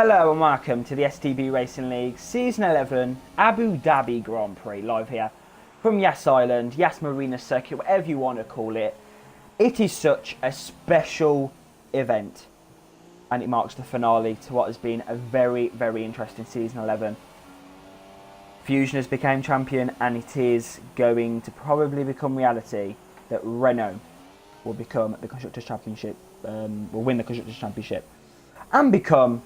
Hello and welcome to the STB Racing League Season 11 Abu Dhabi Grand Prix, live here from Yas Island, Yas Marina Circuit, whatever you want to call it. It is such a special event and it marks the finale to what has been a very, very interesting Season 11. Fusion has become champion and it is going to probably become reality that Renault will become the Constructors' Championship, will win the Constructors' Championship and become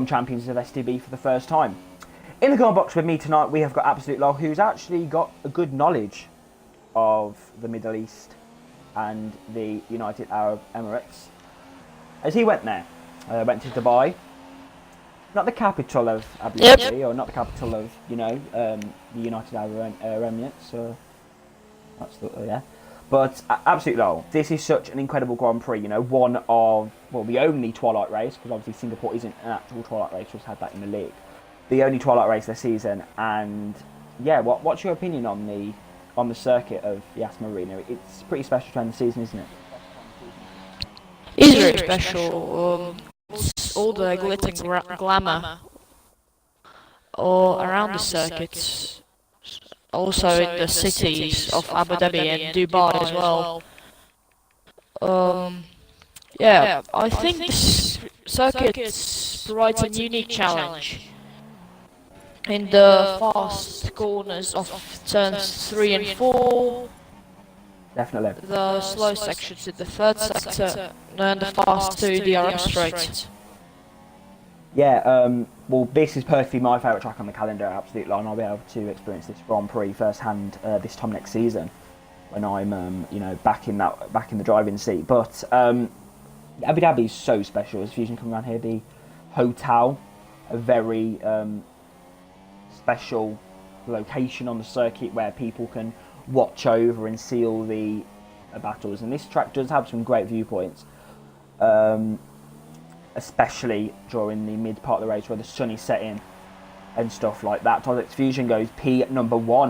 champions of STB for the first time. In the goal box with me tonight, we have got Absolute Lol, who's actually got a good knowledge of the Middle East and the United Arab Emirates, as he went there. Went to Dubai, not the capital of Abu Dhabi, or not the capital of, the United Arab Emirates. But absolutely, lol. This is such an incredible Grand Prix. One of, the only Twilight race, because obviously Singapore isn't an actual Twilight race. We've had that in the league. The only Twilight race this season, and yeah, what's your opinion on the circuit of Yas Marina? It's pretty special to end the season, isn't it? It is very special. All the glitter and glamour all around the circuits. Also in the cities of Abu Dhabi and Dubai as well. I think this circuit provides a unique challenge. In the fast corners of turns 3 and 4, Definitely. the slow sections in the third sector, and the fast to the Arab Straight. Yeah, this is perfectly my favourite track on the calendar, absolutely, and I'll be able to experience this Grand Prix firsthand this time next season when I'm, back in the driving seat. But Abu Dhabi is so special. As Fusion come around here, the hotel, a very special location on the circuit where people can watch over and see all the battles, and this track does have some great viewpoints. Especially during the mid part of the race where the sun is setting and stuff like that. Tolex Fusion goes P1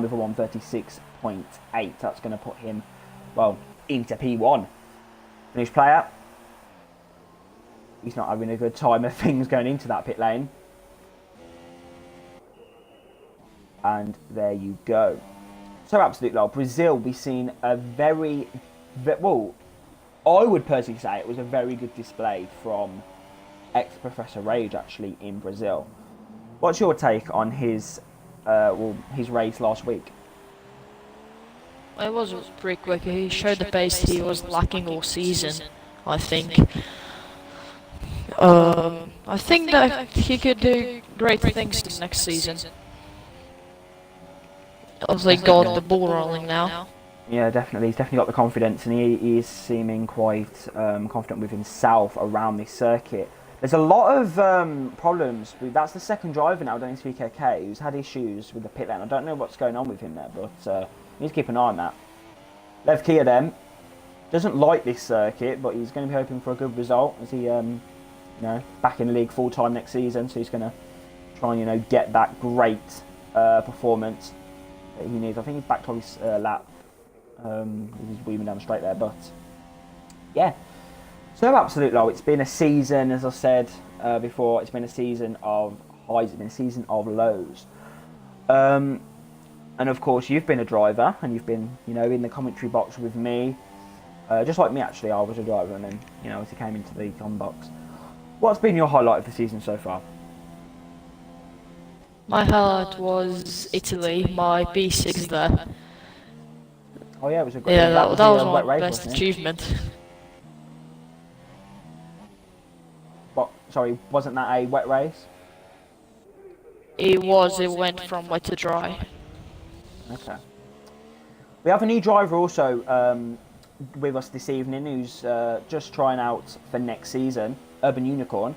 with a 136.8. That's going to put him, into P1. Finished player. He's not having a good time of things going into that pit lane. And there you go. So absolutely, lol. Brazil, we've seen a very, I would personally say it was a very good display from ex-Professor Rage actually in Brazil. What's your take on his race last week? It was pretty quick. He showed the pace he was lacking all season, I think. I think that he could do great things next season. Obviously got the ball rolling now. Yeah, definitely. He's definitely got the confidence, and he is seeming quite confident with himself around this circuit. There's a lot of problems. That's the second driver now, Dennis VKK, who's had issues with the pit lane. I don't know what's going on with him there, but you need to keep an eye on that. Lev Kia then doesn't like this circuit, but he's going to be hoping for a good result as he, back in the league full time next season. So he's going to try and get that great performance that he needs. I think he's back on his lap. He's weaving down the straight there, but yeah. So absolutely, it's been a season, as I said before, it's been a season of highs, it's been a season of lows. And of course, you've been a driver, and you've been, in the commentary box with me. Just like me, actually, I was a driver, and then, as he came into the com box. What's been your highlight of the season so far? My highlight was Italy, my P6 there. Oh yeah, it was a great. Yeah, that was wet my race, best achievement. Sorry, wasn't that a wet race? It was. It went from wet to dry. Okay. We have a new driver also with us this evening who's just trying out for next season, Urban Unicorn.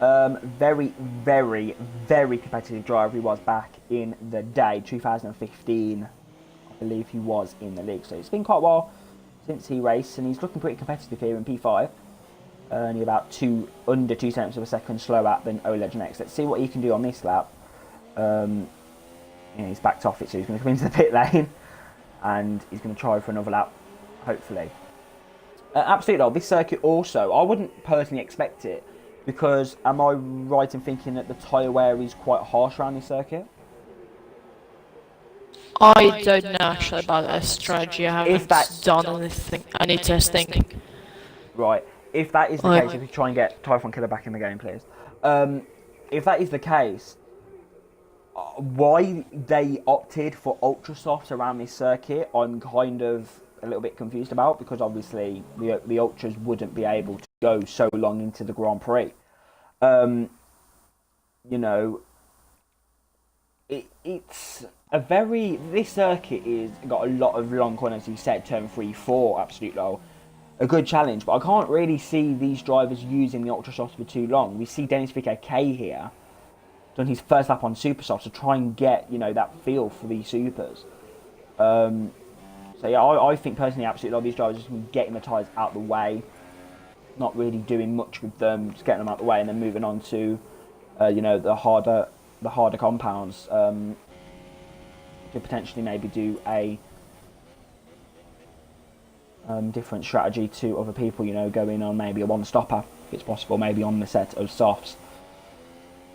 Very, very, very competitive driver he was back in the day, 2015. I believe he was in the league. So it's been quite a while since he raced, and he's looking pretty competitive here in P5. Only about under 2 tenths of a second slower than O-Legend X. Let's see what he can do on this lap. He's backed off it, so he's going to come into the pit lane and he's going to try for another lap, hopefully. Absolutely, this circuit also, I wouldn't personally expect it, Because am I right in thinking that the tyre wear is quite harsh around this circuit? I don't know actually about that strategy. I If haven't that's done anything, any testing. right, if that is the case, if you try and get Typhon Killer back in the game, please. If that is the case, why they opted for ultra softs around this circuit, I'm kind of a little bit confused about, because obviously the ultras wouldn't be able to go so long into the Grand Prix. You know, it's a very, this circuit is got a lot of long corners. As you said, turn 3, 4, absolute low. A good challenge, but I can't really see these drivers using the ultra softs for too long. We see Dennis VKK here done his first lap on super softs to try and get, you know, that feel for these supers. So yeah, I think personally, absolutely, a lot of these drivers just getting the tyres out the way, not really doing much with them, just getting them out the way, and then moving on to, you know, the harder compounds. To potentially maybe do a different strategy to other people, you know, going on maybe a one-stopper, if it's possible, maybe on the set of softs.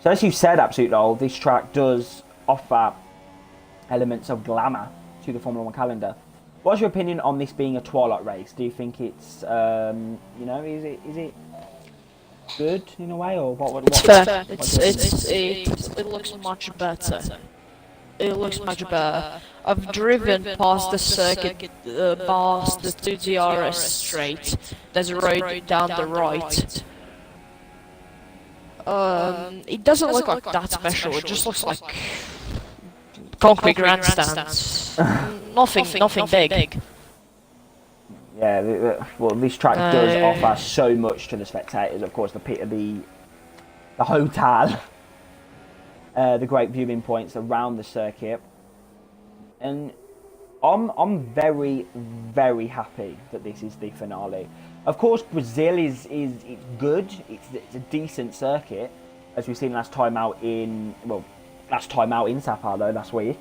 So as you said, absolute lol, this track does offer elements of glamour to the Formula 1 calendar. What's your opinion on this being a twilight race? Do you think it's, you know, is it good in a way, or what? It's fair. It looks much better. It looks much better. I've driven past the circuit, past the 2DRS straight. There's a road down the right. It doesn't look like that special. It just looks like concrete grandstands. Nothing big. Yeah, well, this track does offer so much to the spectators. Of course, the hotel, the great viewing points around the circuit, and I'm very, very happy that this is the finale. Of course, Brazil is it's good. It's a decent circuit, as we've seen last time out in Sao Paulo last week.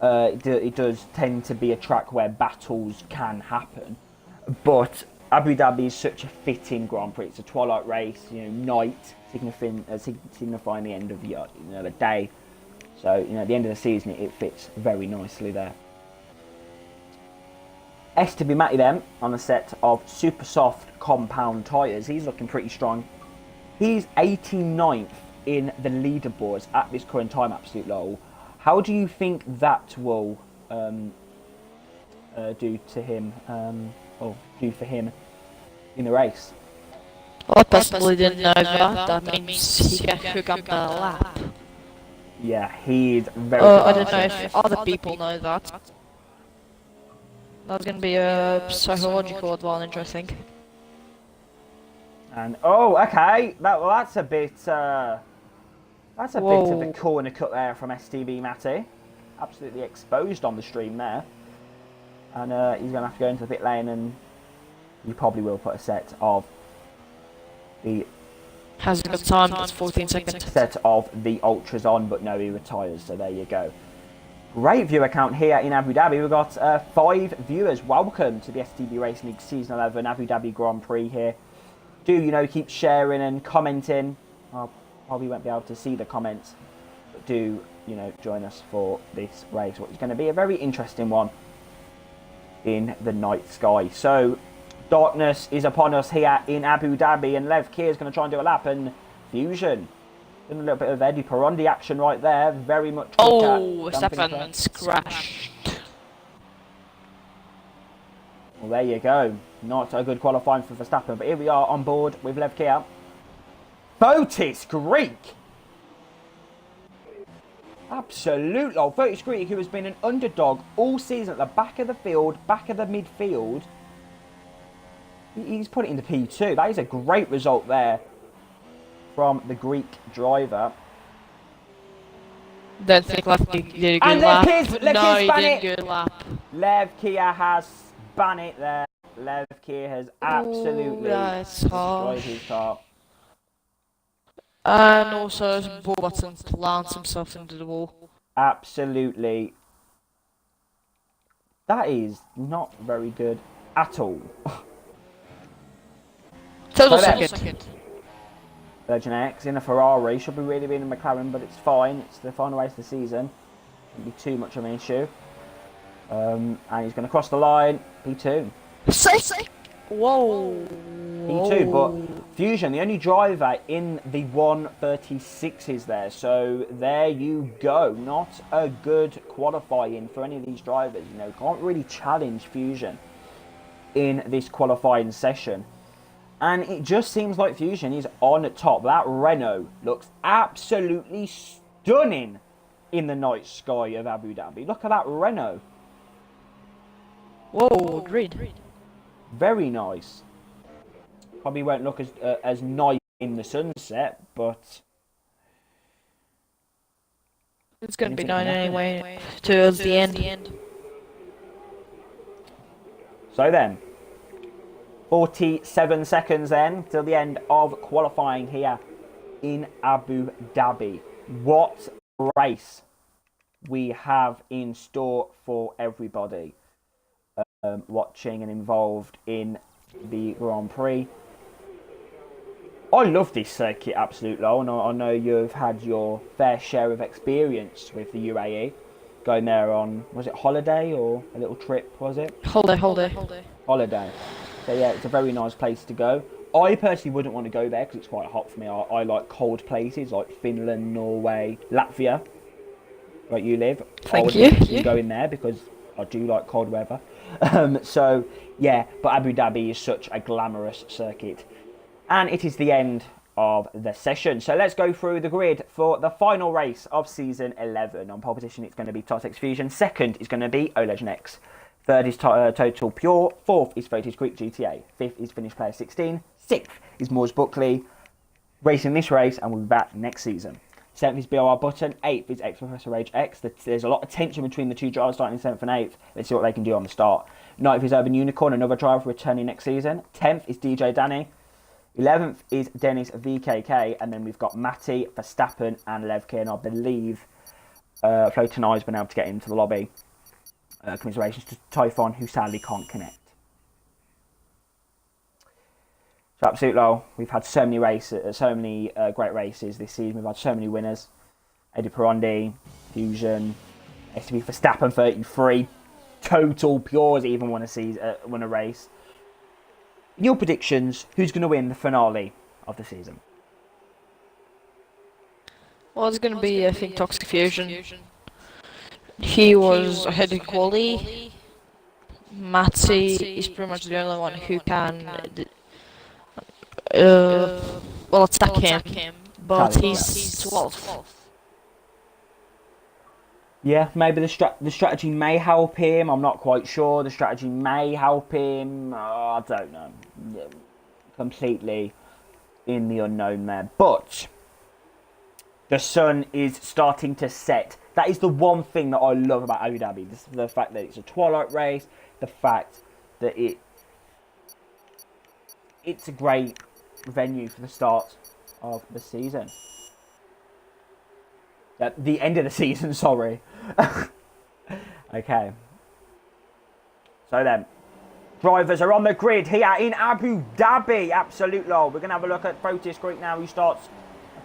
It does tend to be a track where battles can happen, but Abu Dhabi is such a fitting Grand Prix. It's a twilight race, you know, night signifying the end of the day. So, you know, at the end of the season, it fits very nicely there. STB Matty then on a set of super soft compound tyres. He's looking pretty strong. He's 89th in the leaderboards at this current time, absolute low. How do you think that will do to him, or do for him in the race? I personally didn't know that. That means he can hook up the lap. Yeah, he's very. I don't know if other people know that. That's gonna be a psychological advantage, I think. And okay, that's a bit. That's a bit of a corner cut there from STB Matty. Absolutely exposed on the stream there. And he's going to have to go into the pit lane, and you probably will put a set of the... Hasn't got time, that's 14 seconds. Set of the ultras on, but no, he retires, so there you go. Great viewer count here in Abu Dhabi. We've got 5 viewers. Welcome to the STB Racing League Season 11 Abu Dhabi Grand Prix here. Do, you know, keep sharing and commenting. I'll probably won't be able to see the comments, but do, you know, join us for this race, which is going to be a very interesting one in the night sky. So darkness is upon us here in Abu Dhabi, and Lev Kia is going to try and do a lap, and Fusion doing a little bit of Eddie Perondi action right there, very much. Verstappen's crashed. Well, there you go. Not a good qualifying for Verstappen, but here we are on board with Lev Kia. Fotis Greek. Absolutely. Oh, Fotis Greek, who has been an underdog all season at the back of the field, back of the midfield. He's put it into P2. That is a great result there from the Greek driver. Don't think Lev did a good lap. No, he didn't do a lap. Lev Kia has spun it there. Lev Kia has absolutely destroyed his car. And also ball button plants himself into the wall. Absolutely. That is not very good at all. Total second. Legend X in a Ferrari. Should be really being a McLaren, but it's fine. It's the final race of the season. Shouldn't be too much of an issue. And he's going to cross the line. P2. Sick. Whoa. P2, but Fusion, the only driver in the 136s there. So there you go. Not a good qualifying for any of these drivers. You know, can't really challenge Fusion in this qualifying session. And it just seems like Fusion is on top. That Renault looks absolutely stunning in the night sky of Abu Dhabi. Look at that Renault. Whoa, agreed. Very nice. Probably won't look as nice in the sunset, but it's going to be nice anyway, towards the end. So then, 47 seconds then till the end of qualifying here in Abu Dhabi. What race we have in store for everybody watching and involved in the Grand Prix. I love this circuit absolutely, and I know you've had your fair share of experience with the UAE. Going there on, was it holiday or a little trip, was it? Holiday. So yeah, it's a very nice place to go. I personally wouldn't want to go there because it's quite hot for me. I like cold places like Finland, Norway, Latvia, where you live. Thank I wouldn't go in there because I do like cold weather. So yeah, but Abu Dhabi is such a glamorous circuit. And it is the end of the session. So let's go through the grid for the final race of Season 11. On pole position, it's going to be Tartex Fusion. Second is going to be Legend X. Third is Total Pure. Fourth is Voltage Greek GTA. Fifth is Finnish Player 16. Sixth is Moores Buckley racing this race, and we'll be back next season. Seventh is BOR Button. Eighth is X Professor Rage X. There's a lot of tension between the two drivers starting in 7th and 8th. Let's see what they can do on the start. Ninth is Urban Unicorn, another driver returning next season. 10th is DJ Danny. 11th is Dennis VKK, and then we've got Matty, Verstappen, and Levke, and I believe Floating Eye's been able to get into the lobby. Commiserations to Typhon, who sadly can't connect. So absolutely, low. We've had so many races, so many great races this season. We've had so many winners: Eddie Perondi, Fusion, STB Verstappen 33, Total Pures even won a race. Your predictions, who's going to win the finale of the season? Well, it's going to be, I think, Toxic Fusion. He was ahead in quali. Matty is pretty much the only one who can attack him, but he's 12th. Yeah, maybe the strategy may help him. I'm not quite sure. The strategy may help him. I don't know. Completely in the unknown there. But the sun is starting to set. That is the one thing that I love about Abu Dhabi. The fact that it's a twilight race. The fact that it's a great venue for the start of the season. The end of the season, sorry. Okay. So then, drivers are on the grid here in Abu Dhabi. Absolutely. We're going to have a look at Fotis Greek now, who starts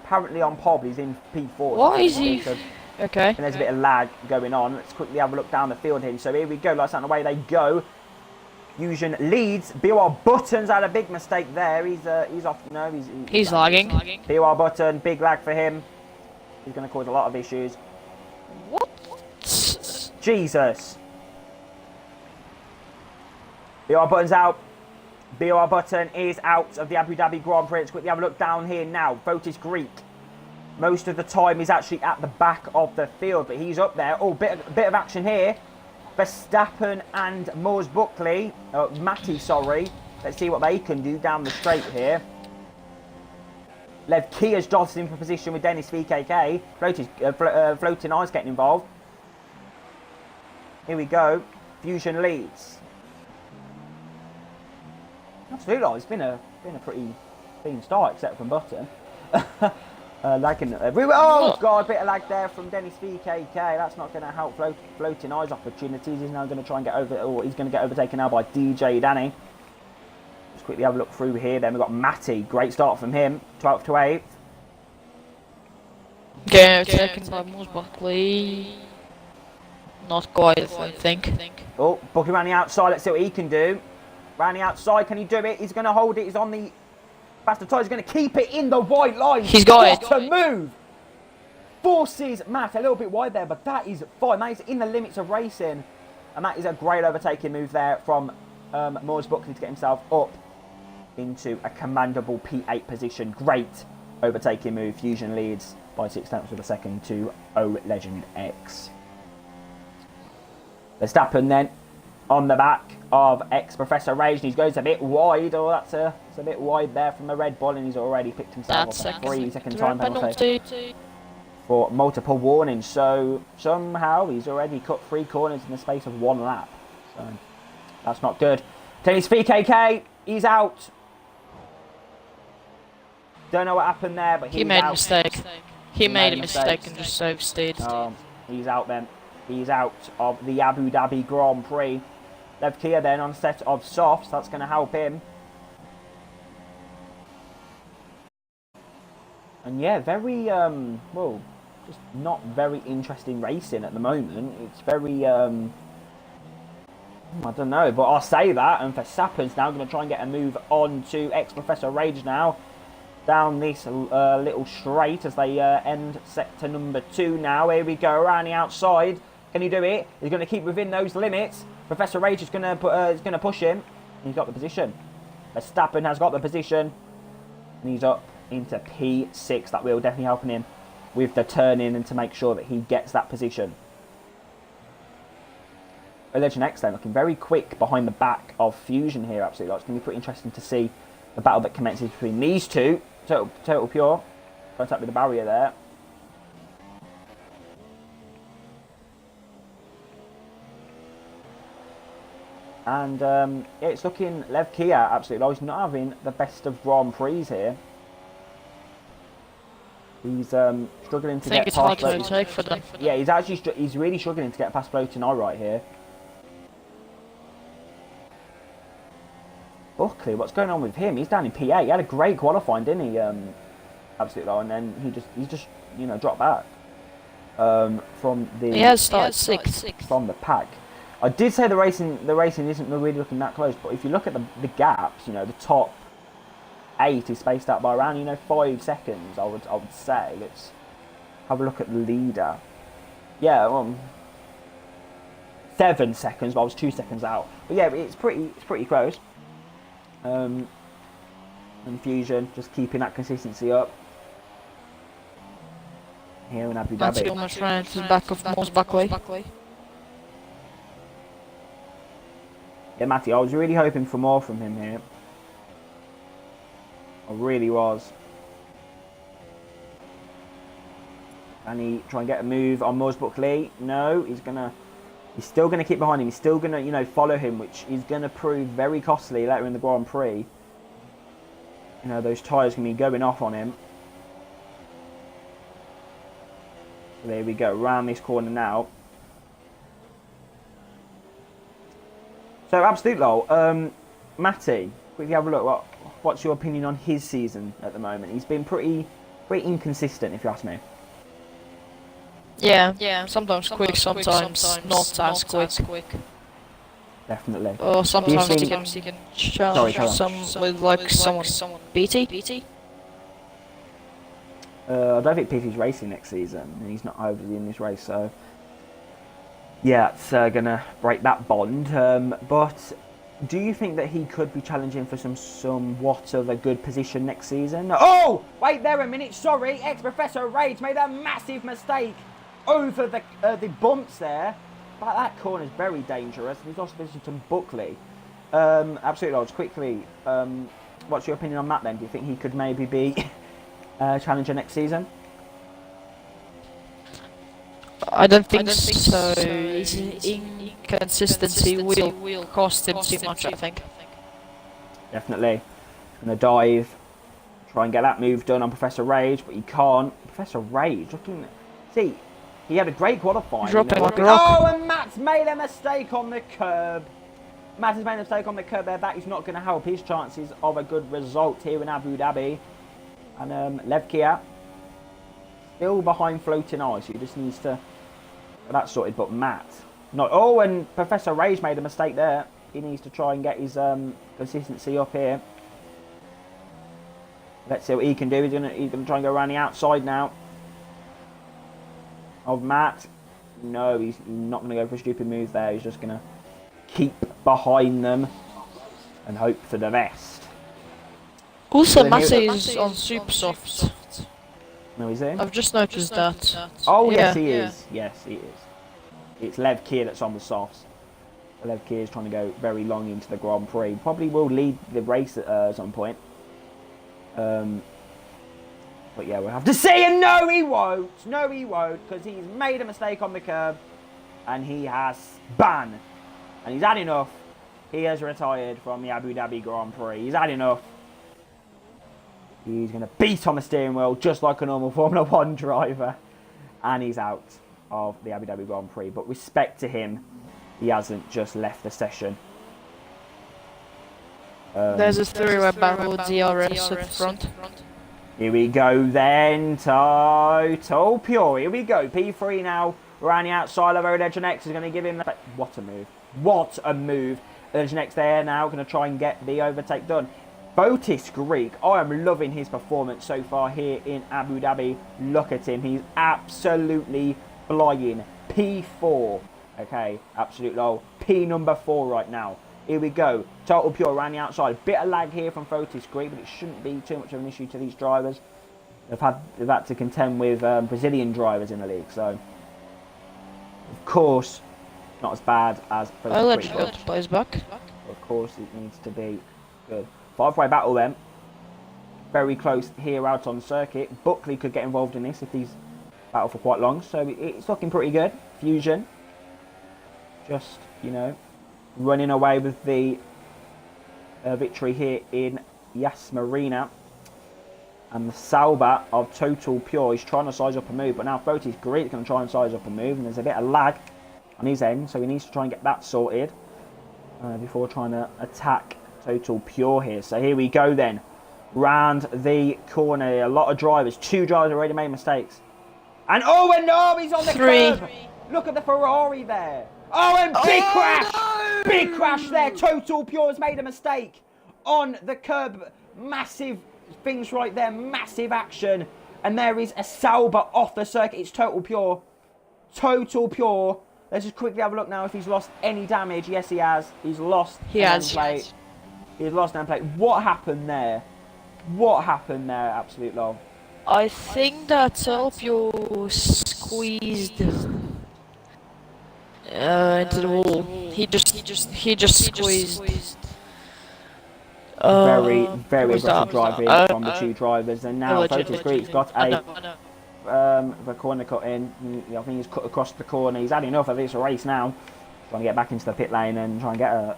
apparently on pole. He's in P4. Why is he? Okay. And there's a bit of lag going on. Let's quickly have a look down the field here. So here we go. Lights out and away they go. Fusion leads. BOR Button's had a big mistake there. He's off. No, he's lagging. BOR Button, big lag for him. He's going to cause a lot of issues. What? Jesus. BOR Button's out. BOR Button is out of the Abu Dhabi Grand Prix. Let's quickly have a look down here now. Fotis Greek. Most of the time he's actually at the back of the field, but he's up there. Oh, bit of action here. Verstappen and Moores Buckley. Matty, sorry. Let's see what they can do down the straight here. Lev Kia's jostled in for position with Dennis VKK. Floating Eyes getting involved. Here we go. Fusion leads. Absolutely, it's been a pretty clean start, except from Button. Lagging everywhere. Oh god, a bit of lag there from Dennis VKK. That's not going to help Floating Eyes opportunities. He's now going to try and get over, or he's going to get overtaken now by DJ Danny. Let's quickly have a look through here. Then we've got Matty. Great start from him. 12th to 8th. Okay, second by Moose Buckley. Not quite, I think. Oh, Buckley around the outside. Let's see what he can do. Round the outside. Can he do it? He's going to hold it. He's on the faster tire. He's going to keep it in the white line. He's got it. To move. Forces Matt a little bit wide there, but that is fine. That is in the limits of racing. And that is a great overtaking move there from Moores Buckley to get himself up into a commendable P8 position. Great overtaking move. Fusion leads by 6 tenths of a second to O Legend X. Verstappen then on the back of Ex-Professor Rage, and he goes a bit wide. Oh, that's a bit wide there from the Red Bull, and he's already picked himself up a 3-second time penalty for multiple warnings. So somehow he's already cut 3 corners in the space of 1 lap. So that's not good. Tennis VKK, he's out. Don't know what happened there, but he made a mistake. He made a mistake and just oversteered. He's out then. He's out of the Abu Dhabi Grand Prix. Lev Kia then on a set of softs. That's going to help him. And yeah, very, well, just not very interesting racing at the moment. It's very, I don't know, but I'll say that. And Verstappen's now going to try and get a move on to Ex-Professor Rage now. Down this little straight as they end sector number 2 now. Here we go, around the outside. Can he do it? He's going to keep within those limits. Professor Rage is going to push him. He's got the position. Verstappen has got the position. And he's up into P6. That will definitely help him with the turn-in and to make sure that he gets that position. Legend X then looking very quick behind the back of Fusion here. Absolutely. It's going to be pretty interesting to see the battle that commences between these two. Total Pure. Contact with the barrier there. And yeah, it's looking Lev Kia absolutely. He's not having the best of Grand Prix here. He's struggling to get past. For them. Yeah, he's really struggling to get past Floating right here. Buckley, what's going on with him? He's down in P8. He had a great qualifying, didn't he? Absolutely, and then he's just you know dropped back from the. He has started 6th from the pack. I did say the racing isn't really looking that close, but if you look at the gaps, you know, the top 8 is spaced out by around 5 seconds. I would say. Let's have a look at the leader. Yeah, 7 seconds, but I was 2 seconds out. But yeah, it's pretty close. And Fusion just keeping that consistency up here in Abu Dhabi. That's almost right to the back of Moose Buckley. Yeah, Matty, I was really hoping for more from him here. I really was. Can he try and get a move on Moose Buckley? No, he's still gonna keep behind him. He's still gonna follow him, which is gonna prove very costly later in the Grand Prix. Those tyres can be going off on him. So there we go, around this corner now. So absolute lol. Matty, quickly have a look. What's your opinion on his season at the moment? He's been pretty inconsistent, if you ask me. Yeah. Sometimes quick, sometimes not as quick. Definitely. Or sometimes he can challenge with like someone. BT? I don't think PT's racing next season, and he's not overly in this race, so yeah, it's gonna break that bond. But do you think that he could be challenging for somewhat of a good position next season? Oh, wait there a minute. Sorry, Ex-Professor Rage made a massive mistake over the bumps there. But that corner is very dangerous. He's also visited to Buckley. Absolutely, Lodge. Quickly, what's your opinion on that then? Do you think he could maybe be challenger next season? I don't think so. His inconsistency will cost him too much, I think. Definitely. Gonna dive, try and get that move done on Professor Rage, but he can't. Professor Rage, looking. See, he had a great qualifying. Dropping like a rock. Oh, and Matt's made a mistake on the curb. Matt has made a mistake on the curb there. That is not going to help his chances of a good result here in Abu Dhabi. And Lev Kia still behind floating ice. He just needs to get that sorted. But Matt, not. Oh, and Professor Ray's made a mistake there. He needs to try and get his consistency up here. Let's see what he can do. He's gonna try and go around the outside now of Matt. No, he's not going to go for a stupid move there. He's just going to keep behind them and hope for the best. Also, Matty is on super soft. No, is he? I've just noticed that. Oh, yes, he is. Yes, he is. It's Lev Kia that's on the softs. Lev Kia is trying to go very long into the Grand Prix. Probably will lead the race at some point. But yeah, we'll have to see. And no, he won't. No, he won't, because he's made a mistake on the curb, and he has spun. And he's had enough. He has retired from the Abu Dhabi Grand Prix. He's had enough. He's going to beat on the steering wheel just like a normal Formula 1 driver. And he's out of the Abu Dhabi Grand Prix. But respect to him, he hasn't just left the session. There's a three-way barrel DRS at the front. Here we go then, Total Pure. Here we go. P3 now around the outside of Legend X is going to give him that. What a move. What a move. Legend X there now going to try and get the overtake done. Fotis Greek, I am loving his performance so far here in Abu Dhabi. Look at him. He's absolutely flying. P4. Okay, absolute low. P number 4 right now. Here we go. Total Pure around the outside. Bit of lag here from Fotis Greek, but it shouldn't be too much of an issue to these drivers. They've had to contend with Brazilian drivers in the league, so of course not as bad as Fotis Greek. Plays back. Of course it needs to be good. 5-way battle then. Very close here out on circuit. Buckley could get involved in this if he's battle for quite long, so it's looking pretty good. Fusion. Just, you know, running away with the victory here in Yas Marina. And the Sauber of Total Pure is trying to size up a move, but now Fotis Greek going to try and size up a move, and there's a bit of lag on his end, so he needs to try and get that sorted before trying to attack Total Pure here. So here we go then, round the corner. A lot of drivers, 2 drivers already made mistakes. And oh, and no, he's on the curb. Look at the Ferrari there. Oh, and big crash! No! Big crash there. Total Pure has made a mistake on the curb. Massive things right there. Massive action. And there is a Sauber off the circuit. It's Total Pure. Total Pure. Let's just quickly have a look now if he's lost any damage. Yes, he has. He's lost plate. He's lost an plate. What happened there? What happened there? Absolute lol. I think that Total Pure squeezed into the wall. He just squeezed. Very aggressive driving from the 2 drivers, and now Fotis Greek's got the corner cut in. I think he's cut across the corner. He's had enough of this race now. Trying to get back into the pit lane and try and get a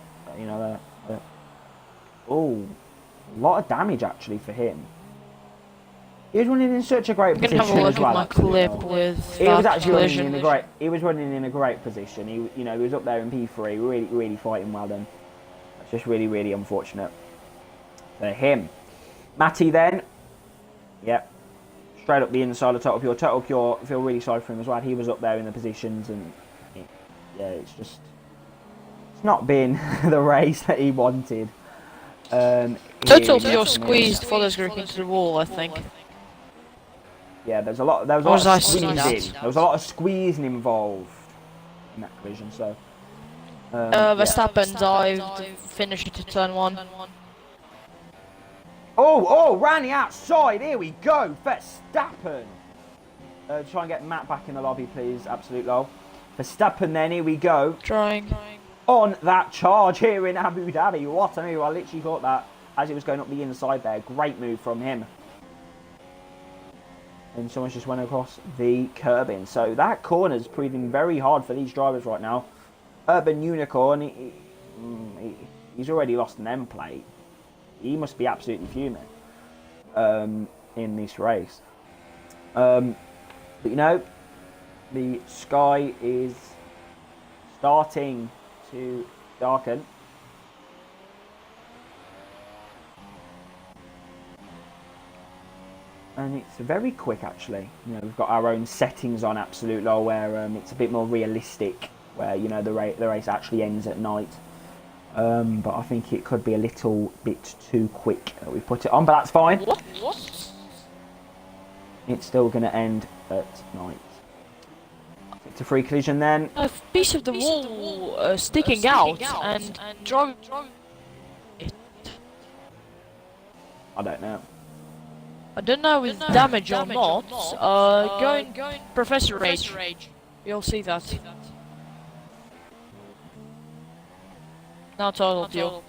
lot of damage actually for him. He was running in such a great position as well. My clip with he was actually running in a great. He was running in a great position. He was up there in P3, really fighting well. Then that's just really unfortunate for him. Matty then, yep, straight up the inside of Total Pure. Total Pure, I feel really sorry for him as well. He was up there in the positions, and it's not been the race that he wanted. Total Pure squeezed Fotis Greek into the wall, I think. Yeah, there was a lot of squeezing. There was a lot of squeezing involved in that collision. So Verstappen dived, finished to turn 1. Oh, round the outside. Here we go. Verstappen. Try and get Matt back in the lobby, please. Absolute low. Verstappen then. Here we go. Trying. On that charge here in Abu Dhabi. What a move. I literally thought that as he was going up the inside there. Great move from him. And someone just went across the curbing. So that corner is proving very hard for these drivers right now. Urban Unicorn, he's already lost an end plate. He must be absolutely fuming in this race. But you know, the sky is starting to darken. and it's very quick actually. You know, we've got our own settings on Absolute Law where it's a bit more realistic, where you know the race actually ends at night. But I think it could be a little bit too quick that we put it on, but that's fine. What? It's still going to end at night. It's a free collision then. A piece of the wall sticking out and drove it. I don't know. I don't know if damage or not. Go in Professor Rage. You'll see that. Now total fuel.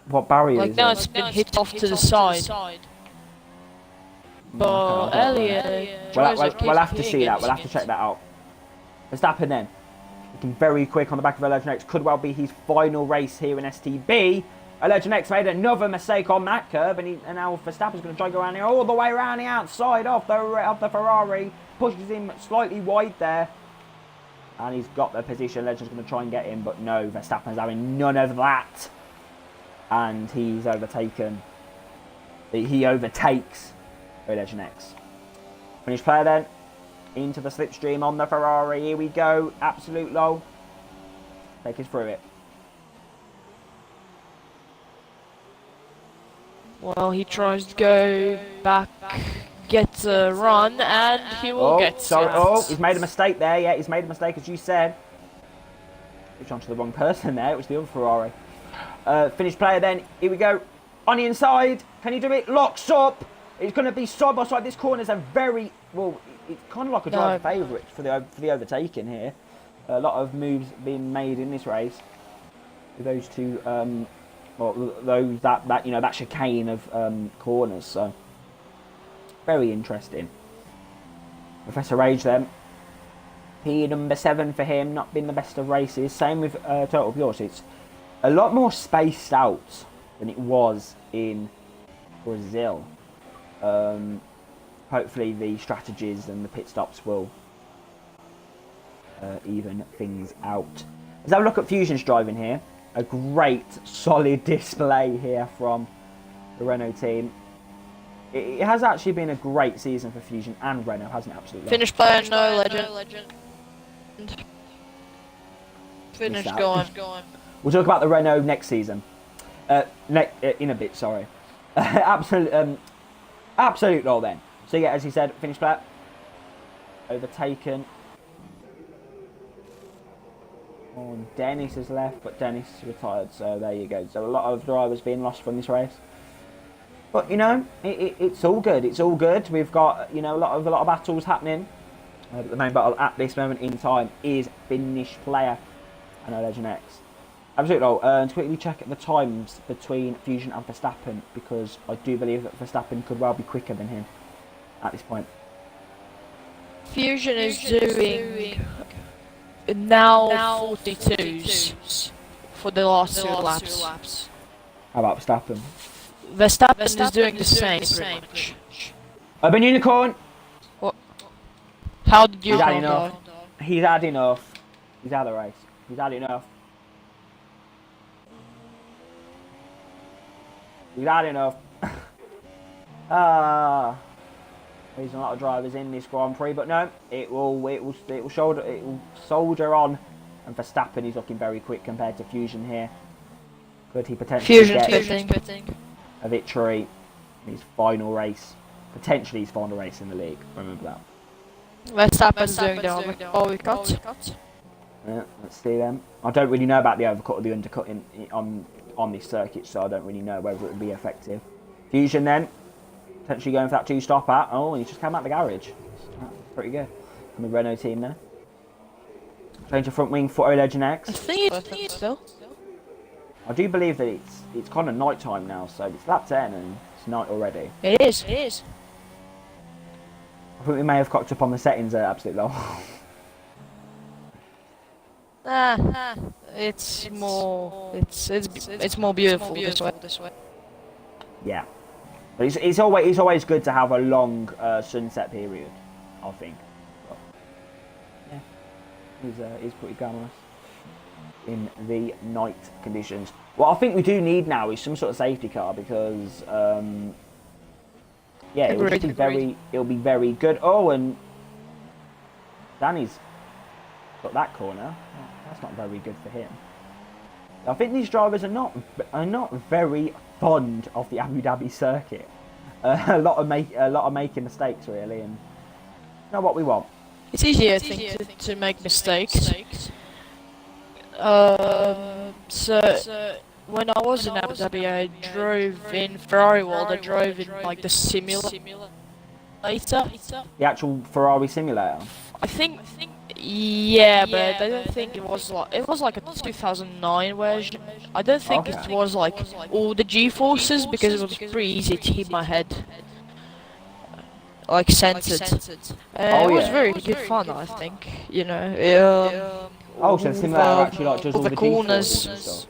What barrier Like is now it? it's been hit off to the side. But Elliot We'll have to see that. We'll have to check that out. Verstappen then. Looking very quick on the back of Legend X. Could well be his final race here in STB. Legend X made another mistake on that curb, and now Verstappen's going to try to go around here all the way around the outside of the Ferrari. Pushes him slightly wide there. And he's got the position. Legend's going to try and get him, but no, Verstappen's having none of that. And he's overtaken. He overtakes Legend X. Finish player then. Into the slipstream on the Ferrari. Here we go. Absolute low. Take us through it. Well, he tries to go back, get a run, and he will get sorry. it. Oh, he's made a mistake there. Yeah, he's made a mistake, as you said. Switched on to the wrong person there. It was the other Ferrari. Finish player then. Here we go. On the inside. Can he do it? Locks up. It's going to be side by side. This corner is a very... Well, it's kind of like a driver favourite for the overtaking here. A lot of moves being made in this race. With those two... that chicane of corners. So, very interesting. Professor Rage then. P number 7 for him. Not been the best of races. Same with Total Pure. So it's a lot more spaced out than it was in Brazil. Hopefully the strategies and the pit stops will even things out. Let's have a look at Fusion's driving here. A great solid display here from the Renault team. It has actually been a great season for Fusion and Renault, hasn't it? Absolutely. Finish player, no legend. Finish going. We'll talk about the Renault next season. In a bit, sorry. Absolute low then. So yeah, as he said, finish player. Overtaken. Dennis has left, but Dennis retired, so there you go. So a lot of drivers being lost from this race. But you know, it's all good. It's all good. We've got a lot of battles happening. But the main battle at this moment in time is finish player and Legend X. Absolutely. To quickly check the times between Fusion and Verstappen, because I do believe that Verstappen could well be quicker than him at this point. Fusion is doing now 42s for the last two laps. How about Verstappen? Verstappen is doing the same, pretty much. Urban Unicorn! What? How did you He's had know enough. that? He's had enough. He's had the race. He's had enough. He's had enough. There's a lot of drivers in this Grand Prix, but no, it will soldier on. And Verstappen is looking very quick compared to Fusion here. Could he potentially get a victory in his final race? Potentially his final race in the league. Remember that. Verstappen's doing the overcut. Yeah, let's see them. I don't really know about the overcut or the undercut on this circuit, so I don't really know whether it would be effective. Fusion then, potentially going for that 2-stop at. Oh, and he just came out the garage. That's pretty good. From the Renault team there. Change the front wing for Legend X. I think it's still. I do believe that it's kind of night time now, so it's lap 10 and it's night already. It is. I think we may have cocked up on the settings there, absolutely low. It's more beautiful this way. Yeah, but it's always good to have a long sunset period, I think. But, yeah, it's pretty glamorous in the night conditions. What I think we do need now is some sort of safety car because, yeah, it will just be it'll be very good. Oh, and Danny's got that corner. Oh, that's not very good for him. I think these drivers are not very fond of the Abu Dhabi circuit. A lot of making mistakes really, and not what we want. It's easier, I think, to make mistakes. So when I was in Abu Dhabi, I drove in Ferrari World. I drove in like the simulator. The actual Ferrari simulator. I think, yeah, but I don't think it was like a 2009 version. I don't think it was like all the G-forces because it was pretty easy to hit my head. Like centered. It was very good fun, I think. You know. Oh, so the simulator actually like does all the corners and stuff.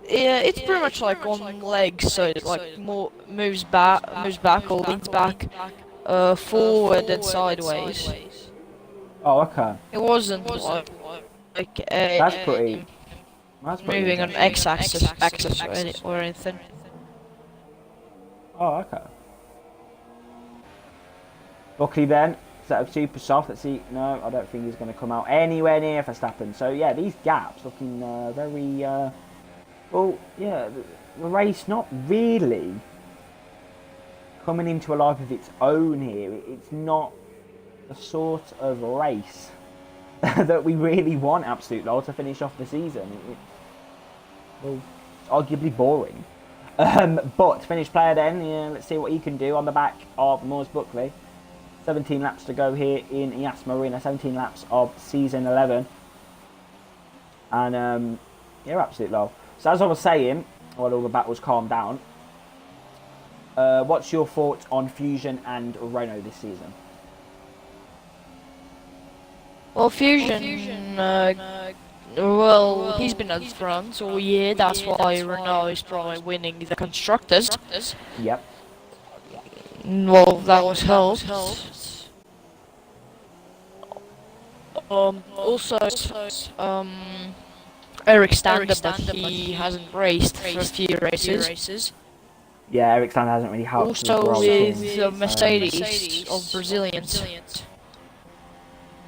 Yeah, it's pretty much like on legs, so it like more moves back or leans back, forward and sideways. Oh, okay. It wasn't like That's pretty moving on x-axis or anything. Oh, okay. Buckley then, set up super soft. Let's see. No, I don't think he's going to come out anywhere near Verstappen. So yeah, these gaps looking very. Well, yeah, the race not really coming into a life of its own here. It's not the sort of race that we really want Absolute Law to finish off the season. Well, it's arguably boring. But finished player then, yeah, let's see what he can do on the back of Moores Buckley. 17 laps to go here in Yas Marina, 17 laps of season 11. And yeah, Absolute Law. So as I was saying, while all the battles calmed down, what's your thoughts on Fusion and Renault this season? Well, Fusion, well, he's been at the front all year. That's why Renault is probably winning the constructors. Yep. Well, that was helped. Also, Eric Stander, but he hasn't raced for a few races. Yeah, Eric Stander hasn't really helped. Also with Mercedes of Brazilians.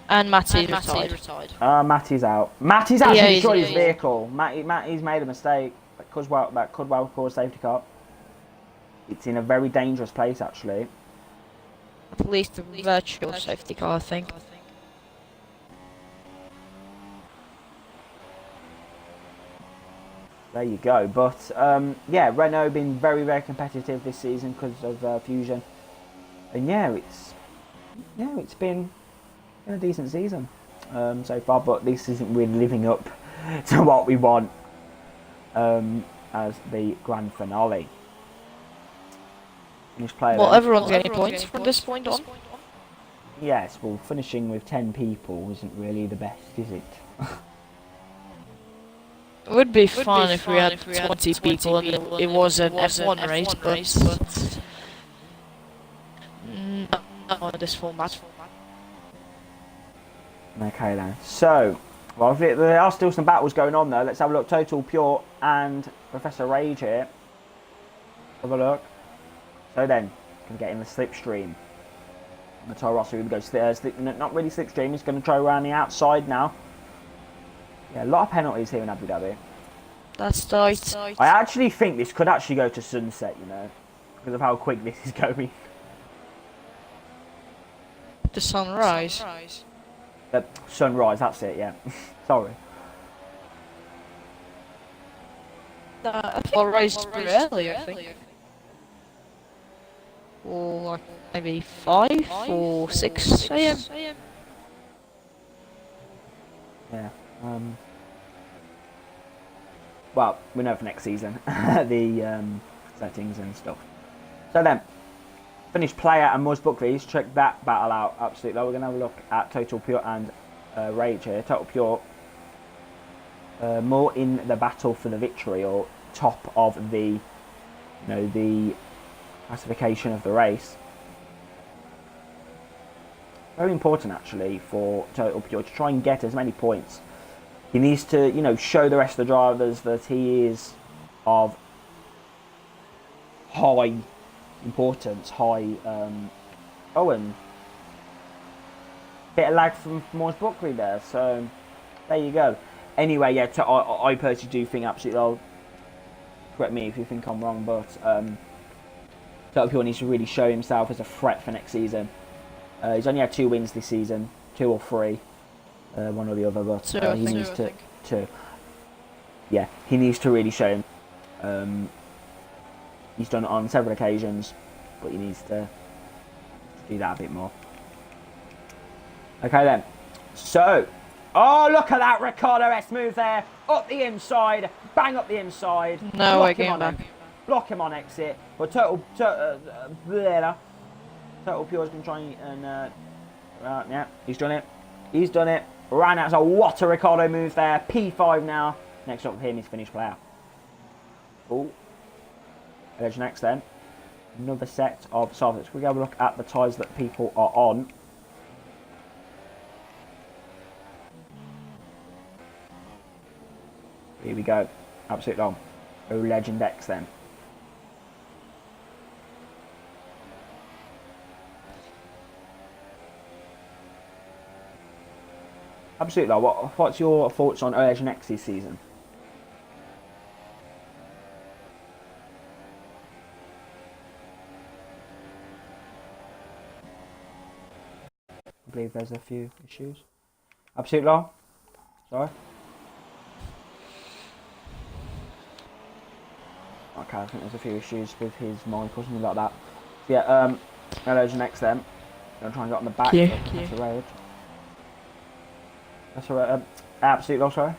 And Matty's retired. Matty's out. Matty's actually destroyed his vehicle. Matty's made a mistake. That could well cause safety car. It's in a very dangerous place, actually. At least a virtual safety car, I think. There you go. But yeah, Renault been very, very competitive this season because of Fusion, and yeah, it's been a decent season so far. But this isn't really living up to what we want as the grand finale. Well, everyone's getting points from this point on. Yes, well, finishing with 10 people isn't really the best, is it? It would be fun if we had 20 people and it was an F1 race, but not in this format. Okay then. So, well, there are still some battles going on though. Let's have a look. Total Pure and Professor Rage here. Have a look. So then, can get in the slipstream. Toro Rosso would go not really slipstream. He's going to try around the outside now. Yeah, a lot of penalties here in Abu Dhabi. That's tight. I actually think this could actually go to sunset, you know, because of how quick this is going. The sunrise. Sunrise, that's it, yeah. Sorry. Well, raised pretty early, I think. Or like maybe 5 or 6 a.m. Yeah. Well, we know for next season the settings and stuff. So then, finished player and Moores Buckley. Check that battle out. Absolutely. We're going to have a look at Total Pure and Rage here. Total Pure more in the battle for the victory or top of the, the classification of the race. Very important actually for Total Pure to try and get as many points. He needs to, you know, show the rest of the drivers that he is of high importance, oh, and bit of lag from Morris Buckley there, so there you go. Anyway, yeah, I personally do think absolutely, I'll correct me if you think I'm wrong, but Total Pure needs to really show himself as a threat for next season. He's only had 2 wins this season, 2 or 3, one or the other, but he needs to, yeah, he needs to really show him. He's done it on several occasions, but he needs to do that a bit more. Okay then, so, oh look at that Ricardo S move there, up the inside, bang up the inside. No way, game back. Block him on exit, but Total Pure's been trying and yeah, he's done it. Ran out, so what a Ricardo move there. P5 now. Next up with him is finish player. Oh, there's next then. Another set of software. We go have a look at the tyres that people are on. Here we go. Absolute long. Oh, Legend X then. Absolutely. What's your thoughts on Legend X this season? I believe there's a few issues. Absolutely long. Sorry. Okay, I think there's a few issues with his mic or something like that. So yeah, Legend X then. Gonna try and get on the back. That's the road. That's alright. Absolute loss, sorry.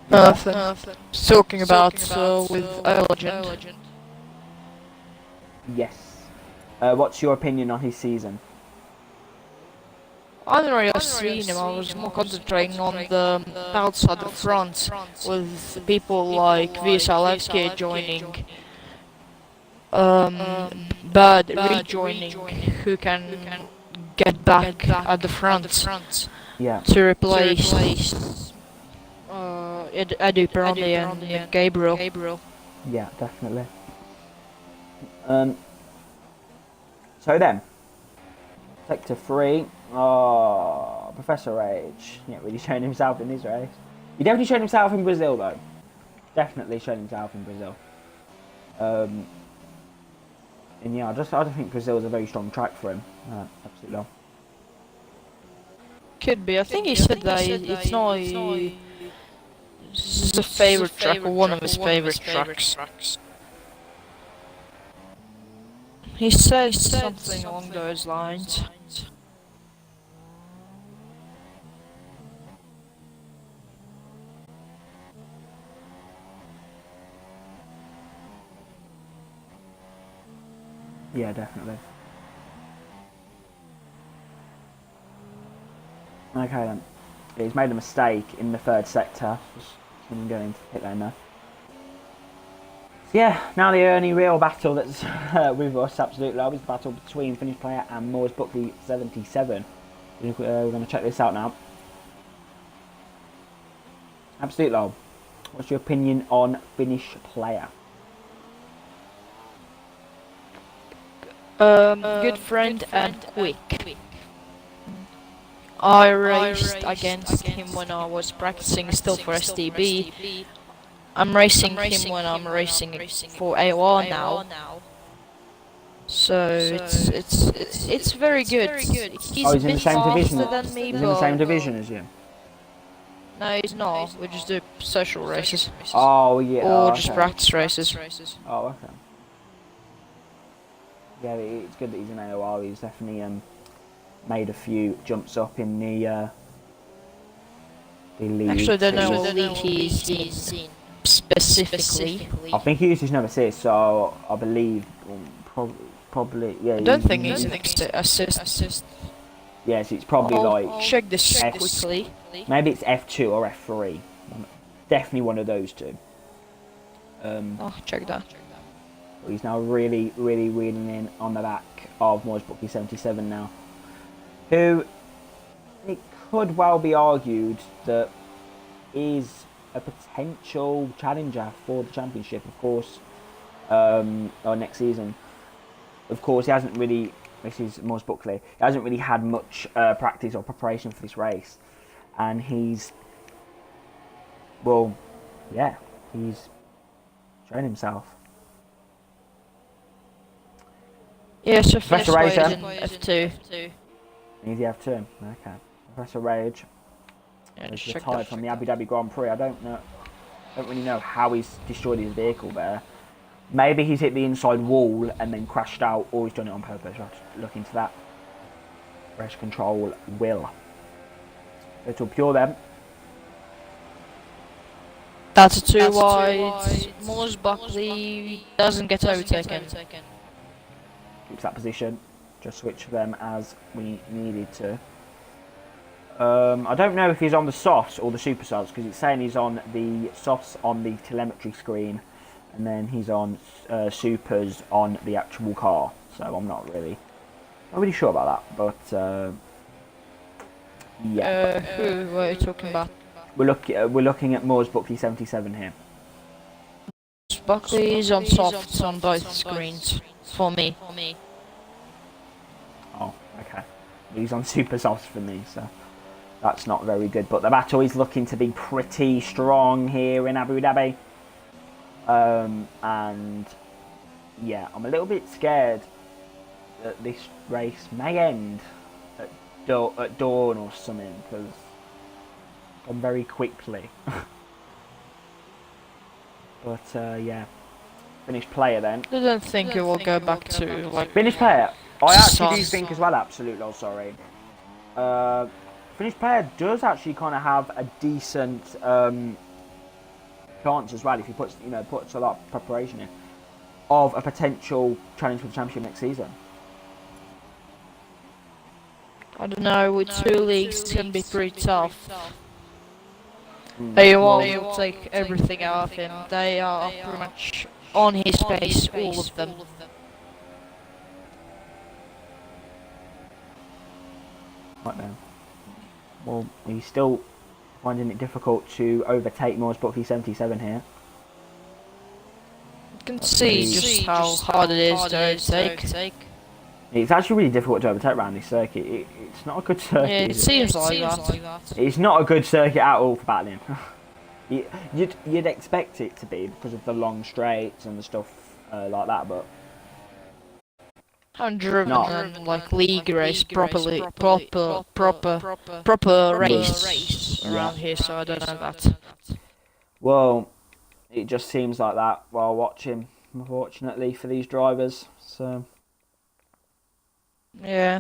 Nothing. Talking about with Legend. Yes. What's your opinion on his season? I didn't really see him. I was more concentrating on the outside the front with people like VSLFK joining, Bird rejoining, who can get back at the front. Yeah. To replace Edu Peroni and Gabriel. Yeah, definitely. So then, Sector 3. Oh, Professor Rage. Yeah, really showing himself in this race. He definitely showed himself in Brazil, though. Definitely showed himself in Brazil. And yeah, I just think Brazil is a very strong track for him. Absolutely. Could be. I think he said that it's not his favorite track or one of his favorite tracks. He said something along those lines. Yeah, definitely. Okay then. Yeah, he's made a mistake in the 3rd sector. Just going to pit lane there. So yeah, now the only real battle that's with us, Absolute Love, is the battle between Finish Player and Morris Buckley 77. We're going to check this out now. Absolute Love, what's your opinion on Finish Player? Good friend and quick. I raced against him when I was practicing still for STB. I'm racing him when I'm racing for AOR now. So it's very good. He's in the same division. Than me, he's in the same division as you. No, he's not. We just do social races. Oh yeah. Or just practice races. Oh okay. Yeah, it's good that he's in AOR. He's definitely made a few jumps up in the league. Actually, I don't know what league he's in specifically. I think he used his number 6, so I believe probably yeah. I don't think he's an assist. Yes, it's probably I'll check this quickly. Maybe it's F2 or F3. Definitely one of those two. I'll check that. He's now really wheeling in on the back of Morris Buckley 77 now. Who it could well be argued that is a potential challenger for the championship, of course, or next season. Of course, he hasn't really. This is Moz Buckley. He hasn't really had much practice or preparation for this race, and he's shown himself. Yeah, so Professor finished Rage, in F2. Easy F2. Okay. Professor Rage. Yeah, He's check retired that. from the Abu Dhabi Grand Prix. I don't really know how he's destroyed his vehicle there. Maybe he's hit the inside wall and then crashed out, or he's done it on purpose. I'll have to look into that. Race control will. Go to pure then. That's a 2 wide. Moz Buckley doesn't get overtaken. Keeps that position. Just switch them as we needed to. I don't know if he's on the softs or the super softs, because it's saying he's on the softs on the telemetry screen, and then he's on supers on the actual car. So I'm not really sure about that, but yeah. Who were you talking about? We're looking at Moz Buckley 77 here. Buckley is on softs on both screens for me. Oh, okay. He's on super softs for me, so that's not very good. But the battle is looking to be pretty strong here in Abu Dhabi. And yeah, I'm a little bit scared that this race may end at dawn or something, because it's gone very quickly. But yeah, finished player then. I don't think it will go back to like Finished player. I actually do Sauce. think as well, absolutely. Oh, sorry. Finished player does actually kind of have a decent chance as well, if he puts a lot of preparation in, of a potential challenge for the championship next season. I don't know, with 2 leagues it's gonna be pretty tough. Mm. They will take everything out of him. They are pretty much on his pace, all of them. Right then. Well, he's still finding it difficult to overtake Moz Buckley 77 here. You can see just how hard it is to overtake. It's actually really difficult to overtake around this circuit. It's not a good circuit. Yeah, it seems like that. It's not a good circuit at all for battling. You'd expect it to be because of the long straights and the stuff like that, but I haven't driven like league race proper race around here, so I don't know that. well, it just seems like that while watching, unfortunately, for these drivers. So Yeah.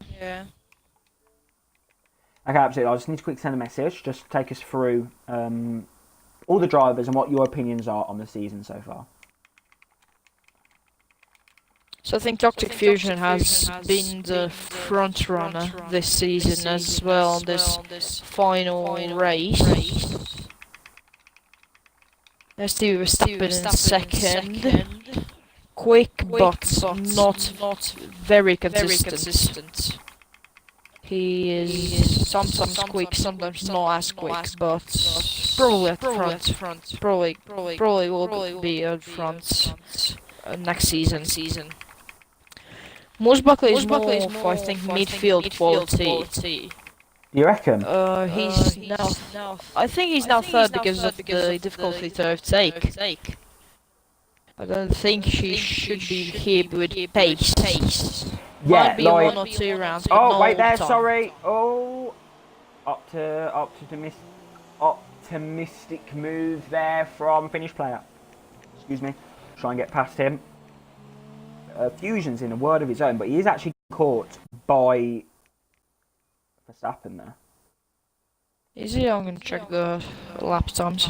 okay, absolutely. I just need to quickly send a message, just to take us through all the drivers and what your opinions are on the season so far. So I think Toxic Fusion has been the front runner this season as well on this final race. STB Verstappen in second. Quick, but not very consistent. He is sometimes quick, sometimes not as quick, but probably at the front. Probably will be at front next season. Moz Buckley is more for, I think, midfield quality. You reckon? He's now. I think he's now third because of the difficulty to overtake. I don't think she should be here with pace. Yeah, Might be like 1 or 2 rounds. But oh not wait all there, the time. sorry. Oh, optimistic move there from finished player. Excuse me. Try and get past him. Fusion's in a world of his own, but he is actually caught by Verstappen there. Is he? I'm gonna check the lap times.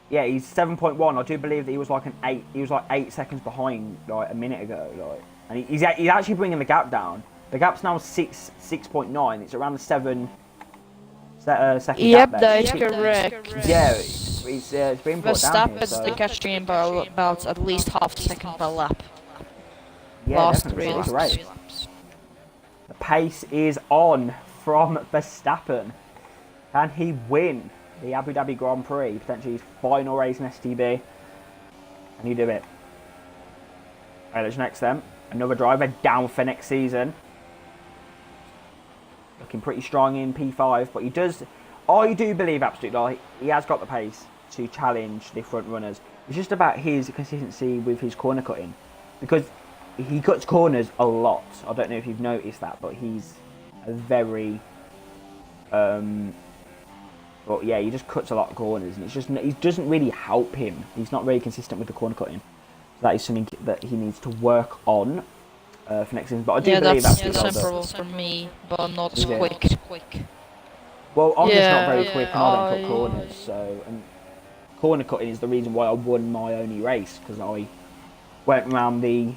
Yeah, he's 7.1. I do believe that he was like 8 seconds behind like a minute ago. Like, and he's actually bringing the gap down. The gap's now 6.9. It's around the 7 second Yep, gap there. that is correct. Yeah, it's been brought down here. Verstappen's So, catching him by about at least half a second per lap. yeah, last definitely. 3 It's laps. great. The pace is on from Verstappen. Can he win the Abu Dhabi Grand Prix, potentially his final race in STB? Can he do it? Right, let's next then. Another driver down for next season. Looking pretty strong in P5, but he does... I do believe absolutely he has got the pace to challenge the front runners. It's just about his consistency with his corner cutting, because he cuts corners a lot. I don't know if you've noticed that, but he's a very... but yeah, he just cuts a lot of corners, and it doesn't really help him. He's not very consistent with the corner cutting. So that is something that he needs to work on for next season. But I do believe that's that's the same problem for me, but not as quick. Well, I'm just not very Yeah, quick, and I don't cut corners. So, and corner cutting is the reason why I won my only race, because I went around the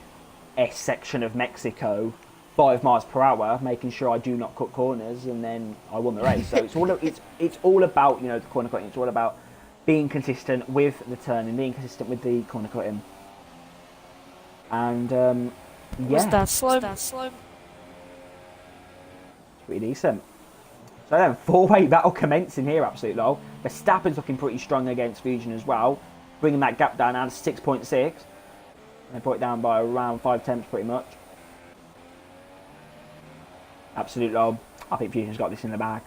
S section of Mexico 5 miles per hour, making sure I do not cut corners, and then I won the race. So it's all about, you know, the corner cutting. It's all about being consistent with the turn and being consistent with the corner cutting. And yeah, Was that slow? it's pretty decent. So then, 4-way battle commencing here, absolutely low. Verstappen's looking pretty strong against Fusion as well, bringing that gap down to 6.6. They brought it down by around 5 tenths pretty much. Absolute low. I think Fusion's got this in the bag.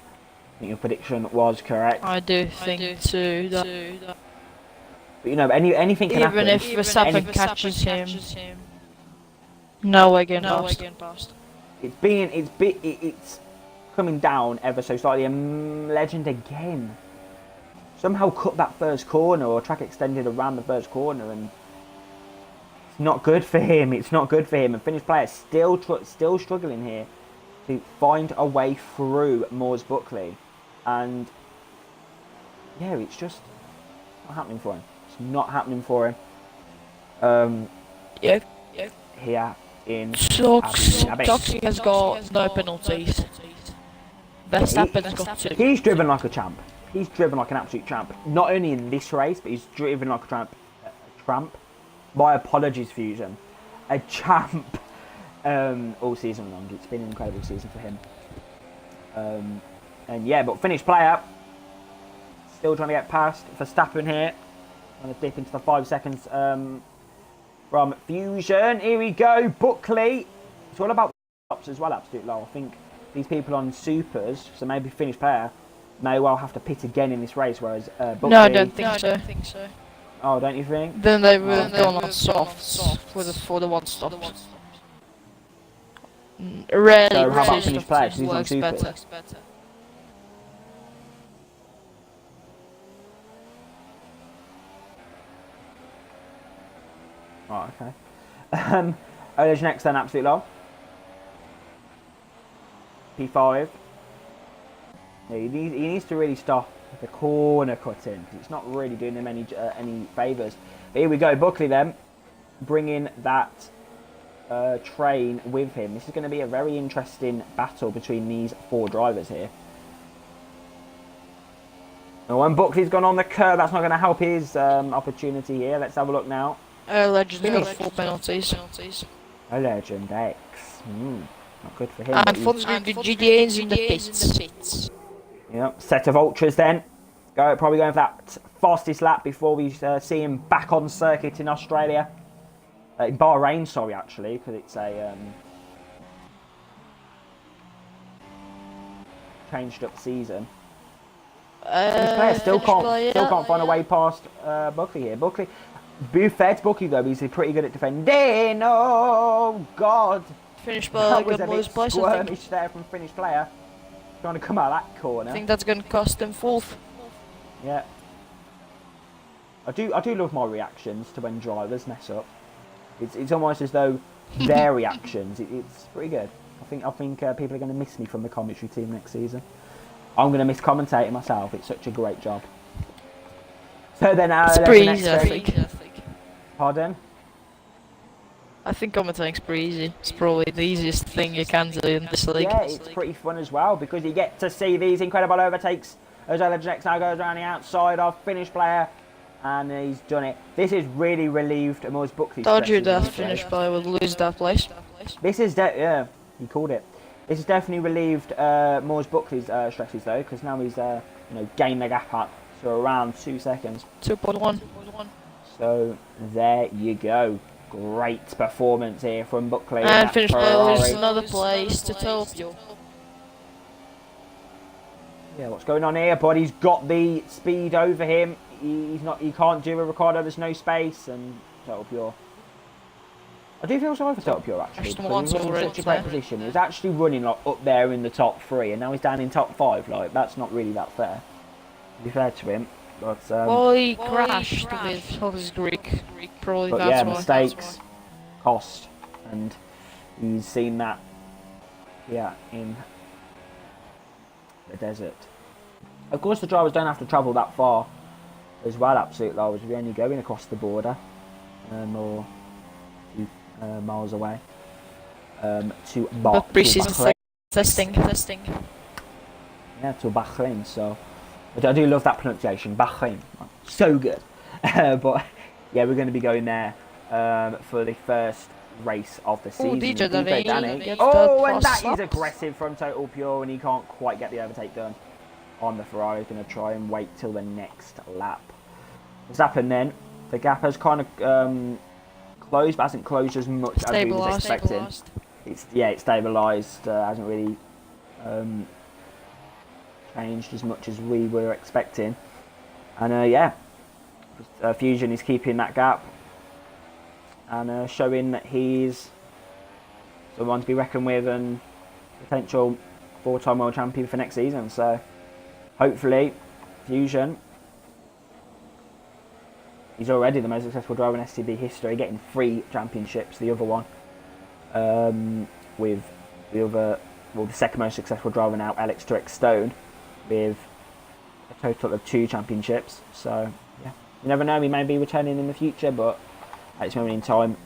I think your prediction was correct. I do think too. That But you know, anything can happen. even if Verstappen catches him, no way getting past. It's coming down ever so slightly. And Legend again somehow cut that first corner, or track extended around the first corner, and it's not good for him. It's not good for him. And Finnish player still struggling here to find a way through Moores Buckley, and yeah, it's just not happening for him. It's not happening for him. Yeah. Here in Toxic has got no penalties. Verstappen's got 2. He's driven like a champ. He's driven like an absolute champ. Not only in this race, but he's driven like a tramp. My apologies, Fusion. A champ all season long. It's been an incredible season for him. And yeah, but Finnish player still trying to get past Verstappen here. Trying to dip into the 5 seconds from Fusion. Here we go, Buckley. It's all about stops as well, absolutely low. I think these people on supers, so maybe Finnish player, may well have to pit again in this race, whereas Buckley... No, I don't think so. Oh, don't you think? Then they will have gone on soft for the one stop. Rarely, So how about Finnish player, 'cause he's on works supers? better. Right, okay. There's next then, absolutely low. P5. Yeah, he needs to really stop the corner cutting, because it's not really doing him any favours. But here we go, Buckley then, bringing that train with him. This is going to be a very interesting battle between these 4 drivers here. And when Buckley's gone on the curb, that's not going to help his opportunity here. Let's have a look now. Legend got 4 penalties. A Legend X. Not good for him. And Fon's going to do GDAs in the pits. Yep, set of ultras then. Probably going for that fastest lap before we see him back on circuit in Australia. In Bahrain, sorry, actually, because it's a changed up season. This player still can't find a way past Buckley here. Fair to Buckley though, he's pretty good at defending. Oh God! Finished by That was a bit Moores Place, I squirmish think. there from Finnish player. Trying to come out of that corner. I think that's going to cost them 4th. Yeah. I do love my reactions to when drivers mess up. It's almost as though their reactions. It's pretty good. I think people are going to miss me from the commentary team next season. I'm going to miss commentating myself. It's such a great job. So then, It's pretty easy, I think. Pardon? I think commentating's pretty easy. It's probably the easiest thing you can do in this league. Yeah, it's pretty fun as well, because you get to see these incredible overtakes as Legend X now goes around the outside of Finnish player, and he's done it. This is really relieved Moores Buckley's Told you stresses, that Finnish player would lose that place. This is he called it. This has definitely relieved Moores Buckley's stresses though, because now he's gain the gap up to around 2 seconds. 2.1. So there you go. Great performance here from Buckley. And finished by Ferrari. another place to Tokyo. Yeah, what's going on here? But he's got the speed over him. He can't do a Ricardo. There's no space, and Total Pure. I do feel sorry for Total Pure actually. Because he was in such a great position. He was actually running like up there in the top 3, and now he's down in top 5. Like that's not really that fair. To be fair to him, but well, he crashed with his Greek. Probably but that's yeah, why. mistakes cost, and he's seen that. Yeah, in the desert. Of course, the drivers don't have to travel that far as well. Absolutely, I was only going across the border, or a few miles away to Bahrain. Testing. Yeah, to Bahrain. So, but I do love that pronunciation, Bahrain. So good. But yeah, we're going to be going there for the first race of the season. DJ Danny. Oh, and that is aggressive from Total Pure, and he can't quite get the overtake done on the Ferrari. He's going to try and wait till the next lap. What's happened then? The gap has kind of closed, but hasn't closed as much as we was expecting. It's stabilised. Hasn't really changed as much as we were expecting. And Fusion is keeping that gap and showing that he's someone to be reckoned with and potential 4-time world champion for next season. So hopefully Fusion, he's already the most successful driver in STB history, getting 3 championships. The other one with the second most successful driver now, Alex Turek Stone, with a total of 2 championships. So yeah, you never know, he may be returning in the future, but at this moment in time,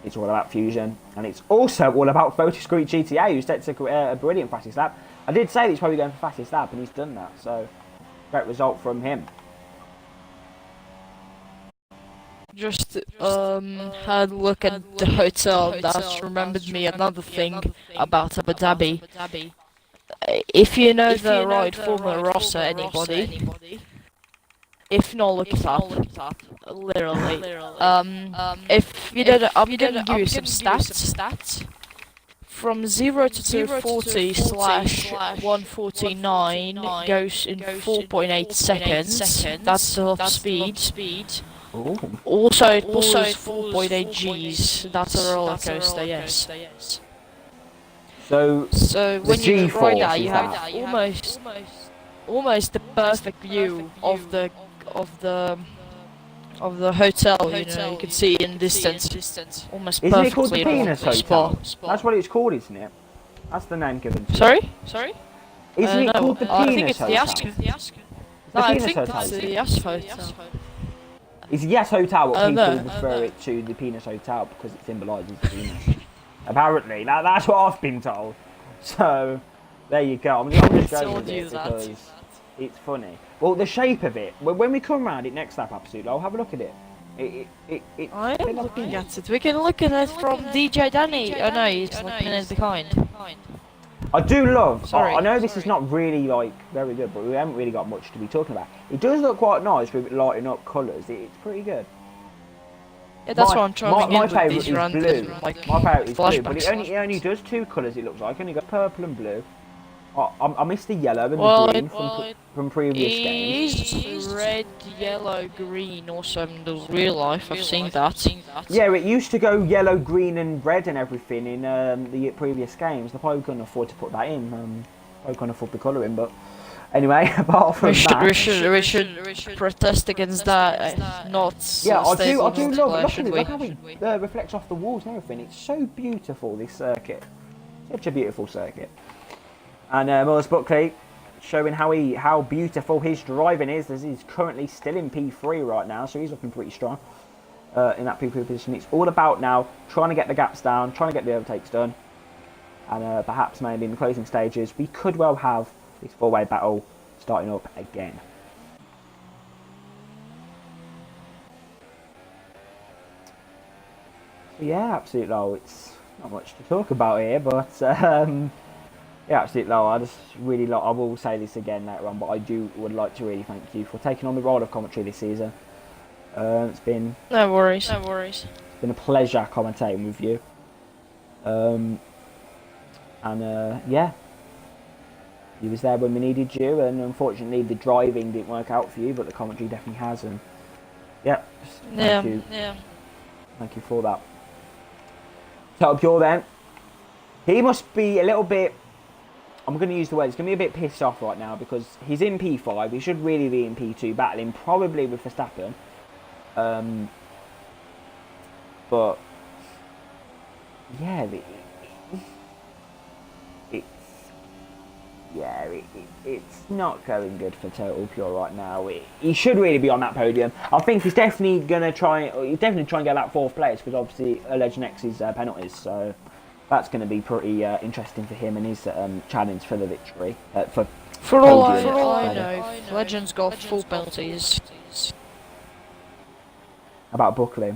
it's all about Fusion, and it's also all about Photoscreen GTA, who sets a brilliant fastest lap. I did say that he's probably going for fastest lap, and he's done that, so great result from him. Just had a look at the hotel. That remembered me another thing about Abu Dhabi. If you know the ride Formula Rossa, anybody? If not, look it up. Literally. If you don't, I'm gonna give you some stats. From 0 to 240 slash 149 goes in 4.8 seconds. That's the top speed. Ooh. Also, it pulls 4.8 Gs. That's a roller coaster, yes. So when you ride that, you that? have almost the perfect view of the hotel. You can see in distance, almost Isn't perfectly. it called the Penis Hotel? Spa. That's what it's called, isn't it? That's the name given to it. Sorry? Isn't it called the Penis I think it's Hotel? I Penis think Hotel. it's the Yas Hotel. It's Yes Hotel, but people no. refer it to the Penis Hotel because it symbolises the penis. Apparently, that's what I've been told. So, there you go. I'm just going with it because it's funny. Well, the shape of it, when we come round it next lap, absolutely, I'll have a look at it. I am looking at it. We can look at it from DJ Danny. Oh no, he's like minutes behind. I do love. Sorry. I know this is not really like very good, but we haven't really got much to be talking about. It does look quite nice with it lighting up colours. It's pretty good. Yeah, that's what I'm trying to My get with favourite these is random, blue. like, My favourite is blue, but flashbacks. it only does 2 colours. It looks like. It only got purple and blue. I missed the yellow and the green from previous games. It's red, yellow, green. Also in the real life, I've seen that. Yeah, it used to go yellow, green, and red and everything in the previous games. They probably couldn't afford to put that in. Probably couldn't afford the colouring, but anyway, apart from that, we should protest against that. Not yeah, I do stable love it. multiplayer, Look how it reflects off the walls and everything. It's so beautiful, this circuit. Such a beautiful circuit. And Morris Buckley showing how beautiful his driving is, as he's currently still in P3 right now, so he's looking pretty strong in that P3 position. It's all about now trying to get the gaps down, trying to get the overtakes done, and perhaps maybe in the closing stages we could well have this 4-way battle starting up again. So yeah, absolutely. It's not much to talk about here, but Yeah, absolutely. No, I just really like. I will say this again later on, but I would like to really thank you for taking on the role of commentary this season. It's been No worries. No worries. it's been a pleasure commentating with you. Yeah, you was there when we needed you, and unfortunately the driving didn't work out for you, but the commentary definitely has. And yeah, thank you for that. Total Pure then. He must be a little bit. I'm going to use the word. He's going to be a bit pissed off right now because he's in P5. He should really be in P2, battling probably with Verstappen. But yeah, it's not going good for Total Pure right now. He should really be on that podium. I think he's definitely going to try. He's definitely trying to get that 4th place because obviously alleged X's penalties. So that's going to be pretty interesting for him and his challenge for the victory. For all I know, Legend's got 4 penalties. About Buckley.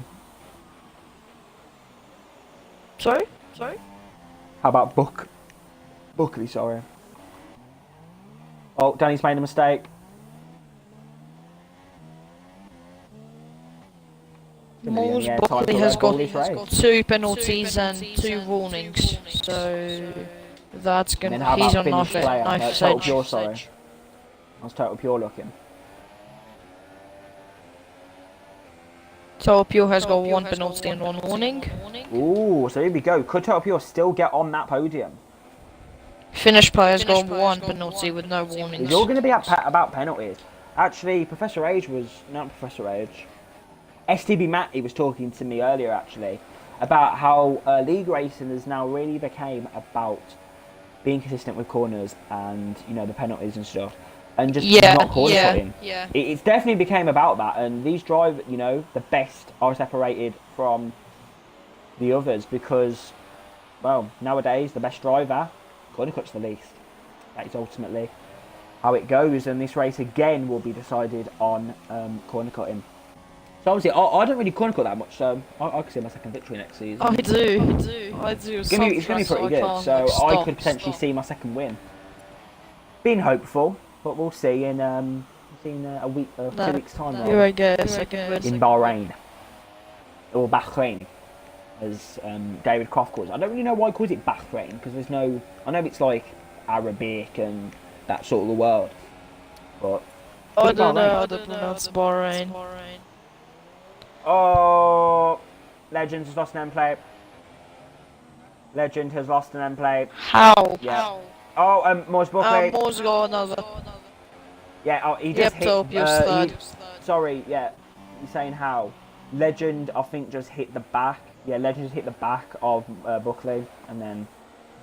Sorry? How about Buckley, sorry. Oh, Danny's made a mistake. Moles Buckley has got 2 penalties and 2 warnings, so that's gonna. He's on knife edge. Total Pure, sorry. How's Total Pure looking? Total Pure has got 1 penalty and 1 warning. Ooh, so here we go. Could Total Pure still get on that podium? Finished player's got 1 penalty with no warnings. It's all going to be about penalties. Actually, Professor Age was... Not Professor Age. STB Matty was talking to me earlier, actually, about how league racing has now really became about being consistent with corners and, you know, the penalties and stuff. And just not corner cutting. It's definitely became about that. And these drive, you know, the best are separated from the others because, well, nowadays, the best driver... corner cuts the least. That is ultimately how it goes, and this race again will be decided on corner cutting. So obviously, I don't really corner cut that much, so I could see my second victory next season. I do. It's going to be pretty good, so I could potentially see my second win. Being hopeful, but we'll see in a week, 2 weeks' time. Here I get a second win. In Bahrain or Bahrain, as David Croft calls it. I don't really know why he calls it Bahrain, because there's no... I know it's like Arabic and that sort of the world, but... I don't know how to pronounce Bahrain. Oh, Legend has lost an end plate. Legend has lost an end plate. How? Yeah. Oh, Morse Buckley. Moore's got another. Yeah, oh, he just hit... sorry, yeah, you're saying how? Legend, I think, just hit the back. Yeah, Legend just hit the back of Buckley, and then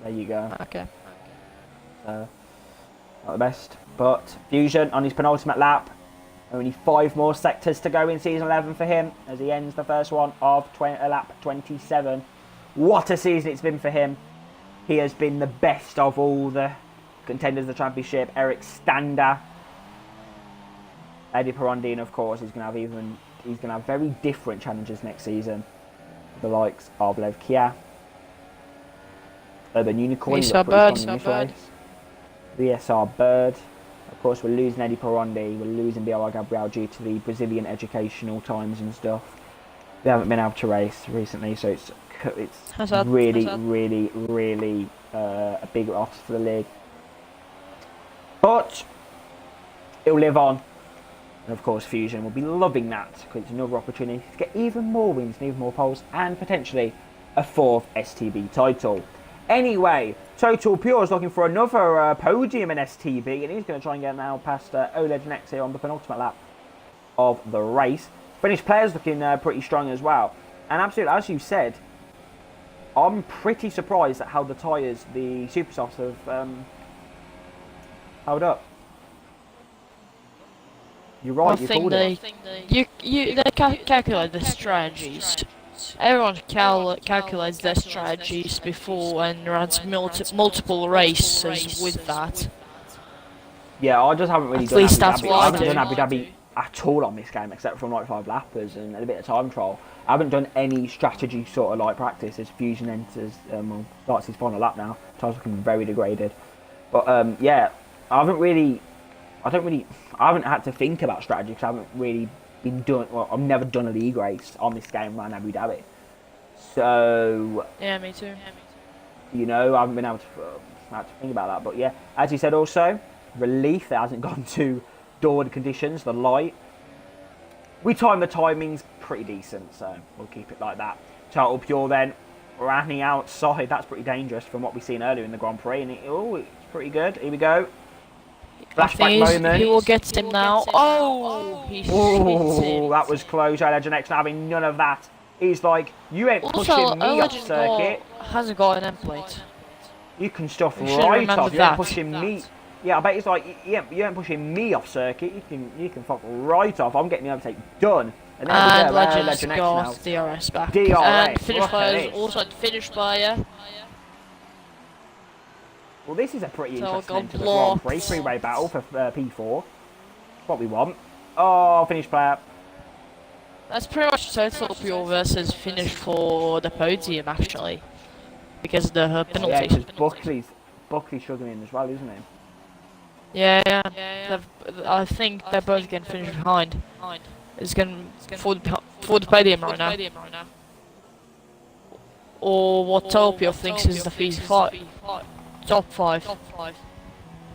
there you go. Okay. So, not the best. But Fusion on his penultimate lap. Only 5 more sectors to go in season 11 for him as he ends the first one of lap 27. What a season it's been for him. He has been the best of all the contenders of the championship. Eric Stander, Eddie Perondine, of course, he's going to have very different challenges next season. The likes of Lev Kia, Urban Unicorn, VSR Bird. Of course, we're losing Eddie Perondi, we're losing BR Gabriel due to the Brazilian educational times and stuff. They haven't been able to race recently, so it's really a big loss for the league. But it'll live on. And of course, Fusion will be loving that because it's another opportunity to get even more wins and even more poles and potentially a 4th STB title. Anyway, Total Pure is looking for another podium in STB, and he's going to try and get now past OLED next here on the penultimate lap of the race. Finnish players looking pretty strong as well. And absolutely, as you said, I'm pretty surprised at how the tyres, the super softs, have held up. You're right, they calculate the strategies. Everyone calculates their strategies before and runs multiple races with that. Yeah, I just haven't really done Abu Dhabi. I haven't done Abu Dhabi at all on this game, except from like 5 lappers and a bit of time trial. I haven't done any strategy sort of like practice as Fusion enters, starts his final lap now. Time's looking very degraded. But yeah, I haven't had to think about strategy because I haven't really been done. Well, I've never done a league race on this game around Abu Dhabi, so Yeah, me too. you know, I haven't been able to think about that. But yeah, as you said, also relief that hasn't gone to Dawn conditions. The light, we timed the timings pretty decent, so we'll keep it like that. Total pure then. Running outside, that's pretty dangerous from what we've seen earlier in the Grand Prix, and it's pretty good. Here we go. Flashback moment. He will get him now. Oh, he hit him. That was close. Legend X not having none of that. He's like, you ain't pushing me off circuit. Hasn't got an end plate. You can stuff You right off. You ain't that. pushing me. Yeah, I bet he's like, you ain't pushing me off circuit. You can fuck right off. I'm getting the overtake done. And Legends got DRS back. DRS. And finish players also finished by Well, this is a pretty So interesting got end to the Grand Prix three-way battle for P4. What we want. Oh, finish player. That's pretty much total pure versus finish for the podium actually, because of the penalty. Yeah, because Buckley's struggling as well, isn't he? Yeah. I think they're both getting finished behind. It's going for the podium right now. Or what Topio thinks is the P5. Top 5.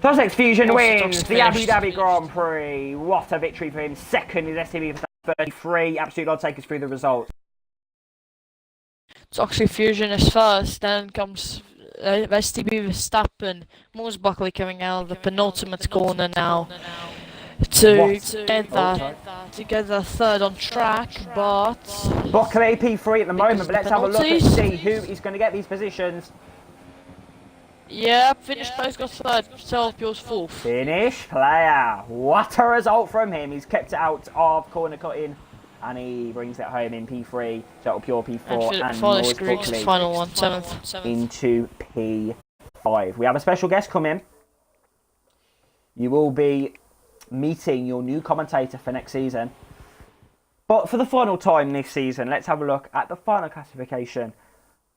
Tosex Fusion wins Stock's the Abu finished. Dhabi Grand Prix. What a victory for him. Second is STB for 33. Absolute Lord, take us through the results. Toxic Fusion is first, then comes STB Verstappen. Moose Buckley coming out of the penultimate corner now to get that third on track, but Buckley P3 at the moment, but let's have a look and penalties. see who is going to get these positions. yeah, finish place got third, Selfio's fourth. Finish player. What a result from him. He's kept it out of corner cutting and he brings it home in P3. Total Pure P4 and Moores Buckley final one, seventh. into P5. We have a special guest coming. You will be meeting your new commentator for next season. But for the final time this season, let's have a look at the final classification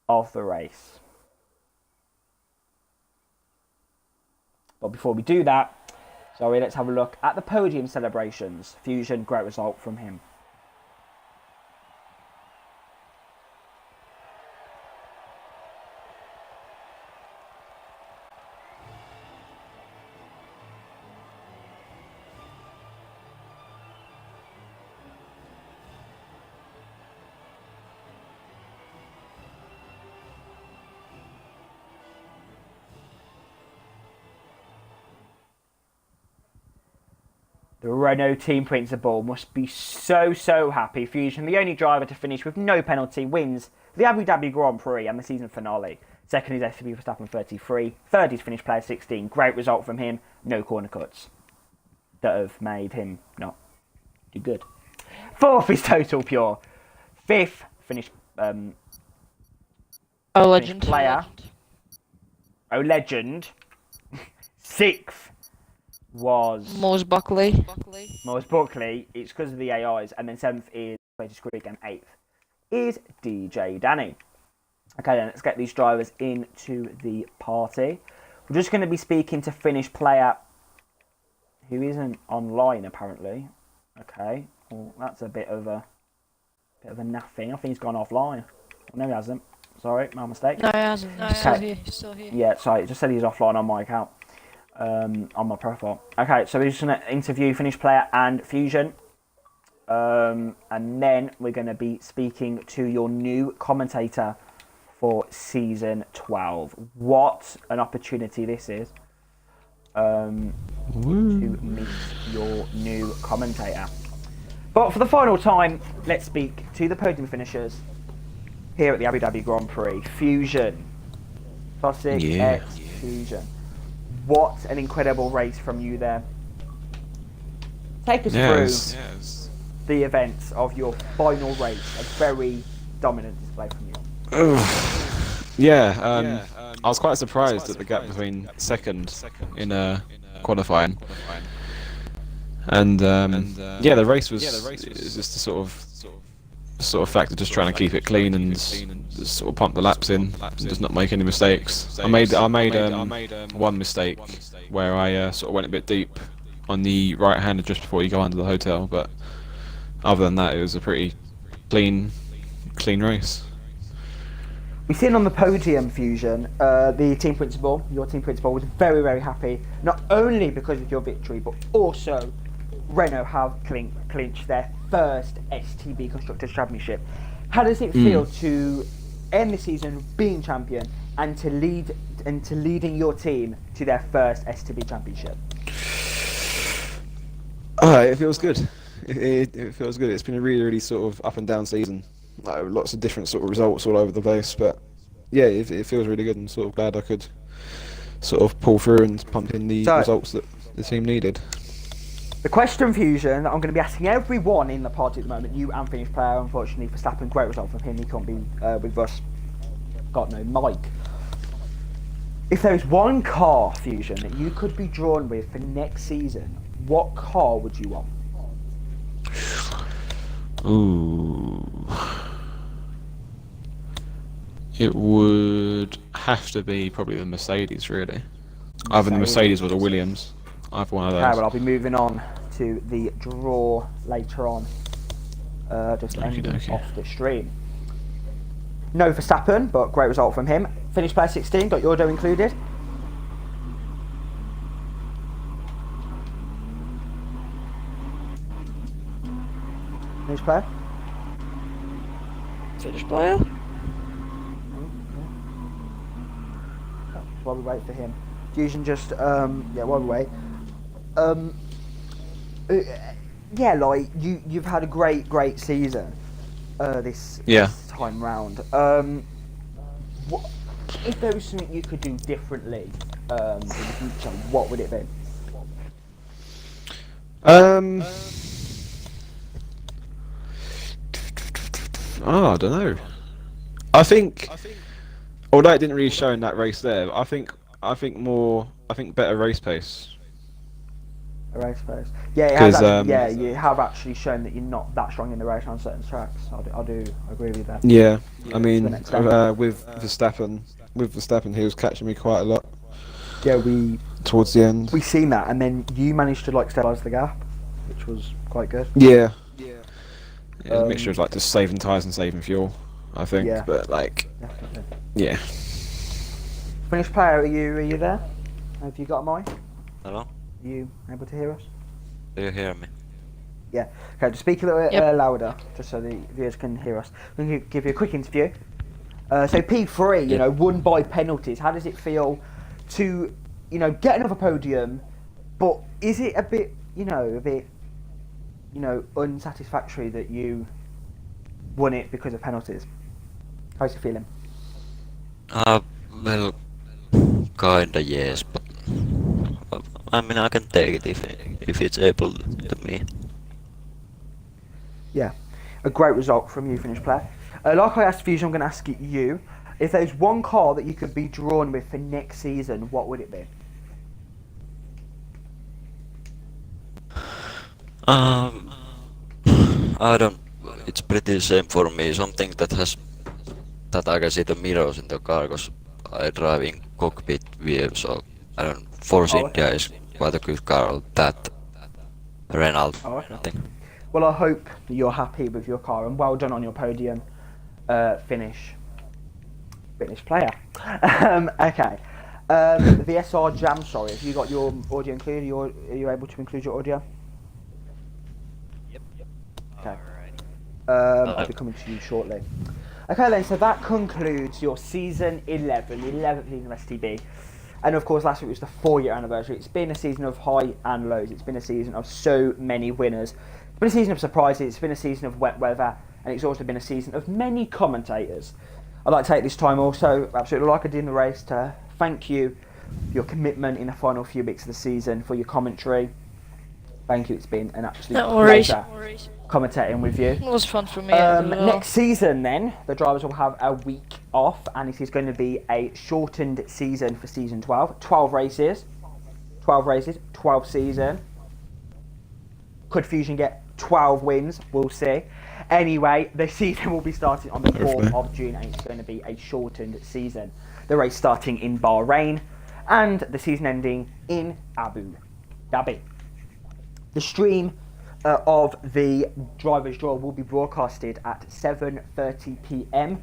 of the race. But before we do that, let's have a look at the podium celebrations. Fusion, great result from him. The Renault team principal must be so happy. Fusion, the only driver to finish with no penalty, wins the Abu Dhabi Grand Prix and the season finale. Second is STB Verstappen 33. Third is finish player 16. Great result from him. No corner cuts that have made him not do good. Fourth is Total Pure. Fifth, finish Legend player. Legend. Sixth was Moose Buckley. It's because of the AIs. And then 7th is British Creek, and 8th is DJ Danny. Okay, then let's get these drivers into the party. We're just going to be speaking to finish player who isn't online apparently. Okay, well that's a bit of a naffing. I think he's gone offline. No, he hasn't. Sorry, my mistake. No, he hasn't. No, he's still here. Yeah, sorry, it just said he's offline on my account. On my profile. Okay, so we're just going to interview finish player and Fusion. And then we're going to be speaking to your new commentator for season 12. What an opportunity this is to meet your new commentator. But for the final time, let's speak to the podium finishers here at the Abu Dhabi Grand Prix. Fusion. Classic X Fusion. What an incredible race from you there. Take us through the events of your final race. A very dominant display from you. I was quite surprised at the gap between second in qualifying. And the race was just a sort of sort of fact of just trying to keep it clean and just sort of pump the laps in and just not make any mistakes. I made one mistake where I sort of went a bit deep on the right hander just before you go under the hotel, but other than that, it was a pretty clean race. We've seen on the podium, Fusion, the team principal, your team principal, was very, very happy, not only because of your victory, but also Renault have clinched their first STB Constructors' Championship. How does it feel to end the season being champion and to leading your team to their first STB Championship? It feels good. It feels good. It's been a really sort of up and down season. Like, lots of different sort of results all over the place, but yeah, it feels really good. I'm sort of glad I could sort of pull through and pump in the results that the team needed. The question, Fusion, that I'm going to be asking everyone in the pod at the moment, you and Finnish player, unfortunately for Verstappen, great result from him, he can't be with us, got no mic. If there is one car, Fusion, that you could be drawn with for next season, what car would you want? Ooh. It would have to be probably the Mercedes, really. Either the Mercedes or the Williams. Either one of those. Okay, well, I'll be moving on to the draw later on. Just ending off the stream. No Verstappen, but great result from him. Finished player 16, got Yordo included. Finished player. Finished player? While we wait for him. Fusion just, while we wait. Yeah, like, you've had a great season this time round. If there was something you could do differently in the future, what would it be? I don't know. I think, although it didn't really show in that race there, I think better race pace. A race pace. Yeah, it has actually, you have actually shown that you're not that strong in the race on certain tracks. I do agree with that. Yeah, I mean, with Verstappen, he was catching me quite a lot. Yeah, towards the end. We seen that, and then you managed to like stabilise the gap, which was quite good. Yeah. Yeah, a mixture of like just saving tyres and saving fuel, I think. Yeah. But like, Definitely. yeah. Finished player, are you there? Have you got a mic? Hello? Are you able to hear us? Do you hear me? Yeah. Okay, just speak a little bit louder, just so the viewers can hear us. We're going to give you a quick interview. So P3, you know, won by penalties. How does it feel to, get another podium? But is it a bit unsatisfactory that you won it because of penalties? How's it feeling? Well, kinda yes, but I mean I can take it if it's able to me. Yeah, a great result from you, Finnish player. Like I asked Fusion, I'm going to ask you, if there's one car that you could be drawn with for next season, what would it be? I don't. It's pretty same for me. Something that I can see the mirrors in the car, because I drive in cockpit view. So I don't. Force India is quite a good car. That Renault. I think. Well, I hope that you're happy with your car, and well done on your podium finish player. Okay. The VSR Jam, sorry, have you got your audio included? Are you able to include your audio? Yep. Okay. I'll be coming to you shortly. Okay then, so that concludes your season 11, the 11th season of STB. And of course last week was the 4-year anniversary. It's been a season of high and lows. It's been a season of so many winners. It's been a season of surprises. It's been a season of wet weather. And it's also been a season of many commentators. I'd like to take this time also, absolutely like I did in the race, to thank you for your commitment in the final few weeks of the season, for your commentary. Thank you, it's been an absolute pleasure commentating with you. It was fun for me as well. Next season then, the drivers will have a week off, and it is going to be a shortened season for season 12. 12 races, 12 season. Could Fusion get 12 wins? We'll see. Anyway, the season will be starting on the 4th Hopefully. of June, and it's going to be a shortened season. The race starting in Bahrain and the season ending in Abu Dhabi. The stream of the Drivers' Draw will be broadcasted at 7:30 p.m.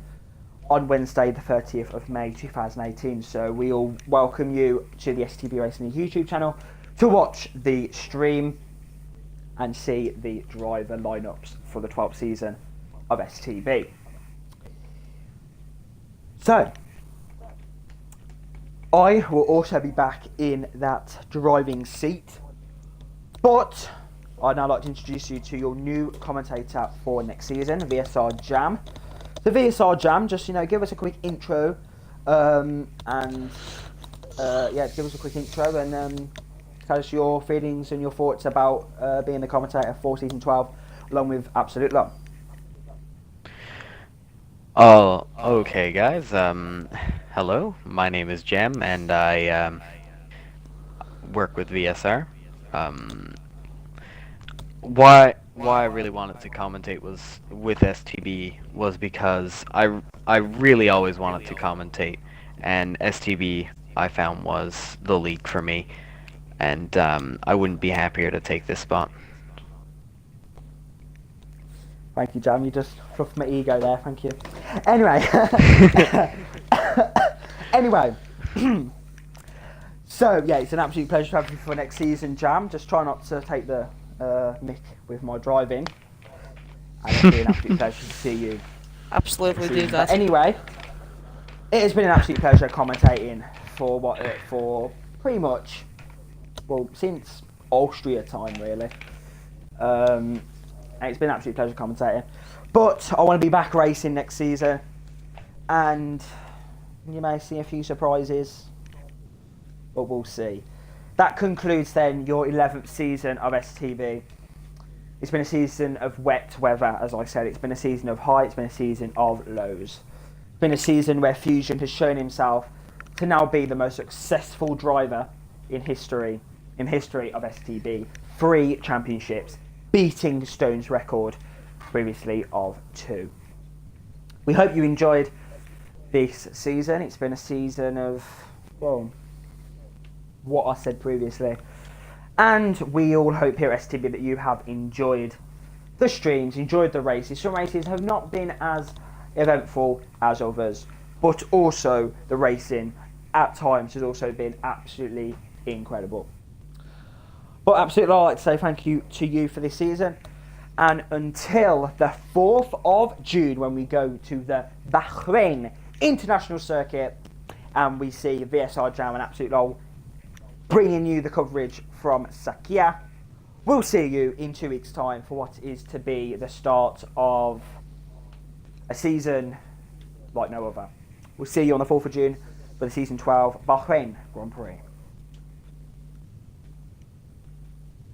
on Wednesday, the 30th of May 2018. So we all welcome you to the STB Racing YouTube channel to watch the stream and see the driver lineups for the 12th season of STB. So, I will also be back in that driving seat, but I'd now like to introduce you to your new commentator for next season, VSR Jam. So VSR Jam, just give us a quick intro, give us a quick intro and tell us your feelings and your thoughts about being the commentator for season 12, along with Absolute Law. Oh, okay, guys. Hello. My name is Jem, and I work with VSR. Why I really wanted to commentate was with STB was because I really always wanted to commentate, and STB I found was the league for me, and I wouldn't be happier to take this spot. Thank you, Jam. You just fluffed my ego there. Thank you. Anyway. Anyway. So, yeah, it's an absolute pleasure to have you for next season, Jam. Just try not to take the mick with my driving. And it'll be an absolute pleasure to see you. Absolutely do that. But anyway, it has been an absolute pleasure commentating for pretty much, well, since Austria time, really. And it's been an absolute pleasure commentating. But I want to be back racing next season, and you may see a few surprises, but we'll see. That concludes then your 11th season of STB. It's been a season of wet weather, as I said. It's been a season of high, it's been a season of lows. It's been a season where Fusion has shown himself to now be the most successful driver in history of STB. 3 championships, beating Stone's record previously of 2. We hope you enjoyed this season. It's been a season of, well, what I said previously. And we all hope here at STB that you have enjoyed the streams, enjoyed the races. Some races have not been as eventful as others, but also the racing at times has also been absolutely incredible. But absolutely, I'd like to say thank you to you for this season. And until the 4th of June, when we go to the Bahrain International Circuit, and we see VSR Jam and Absolute LOL bringing you the coverage from Sakia, we'll see you in 2 weeks' time for what is to be the start of a season like no other. We'll see you on the 4th of June for the Season 12 Bahrain Grand Prix.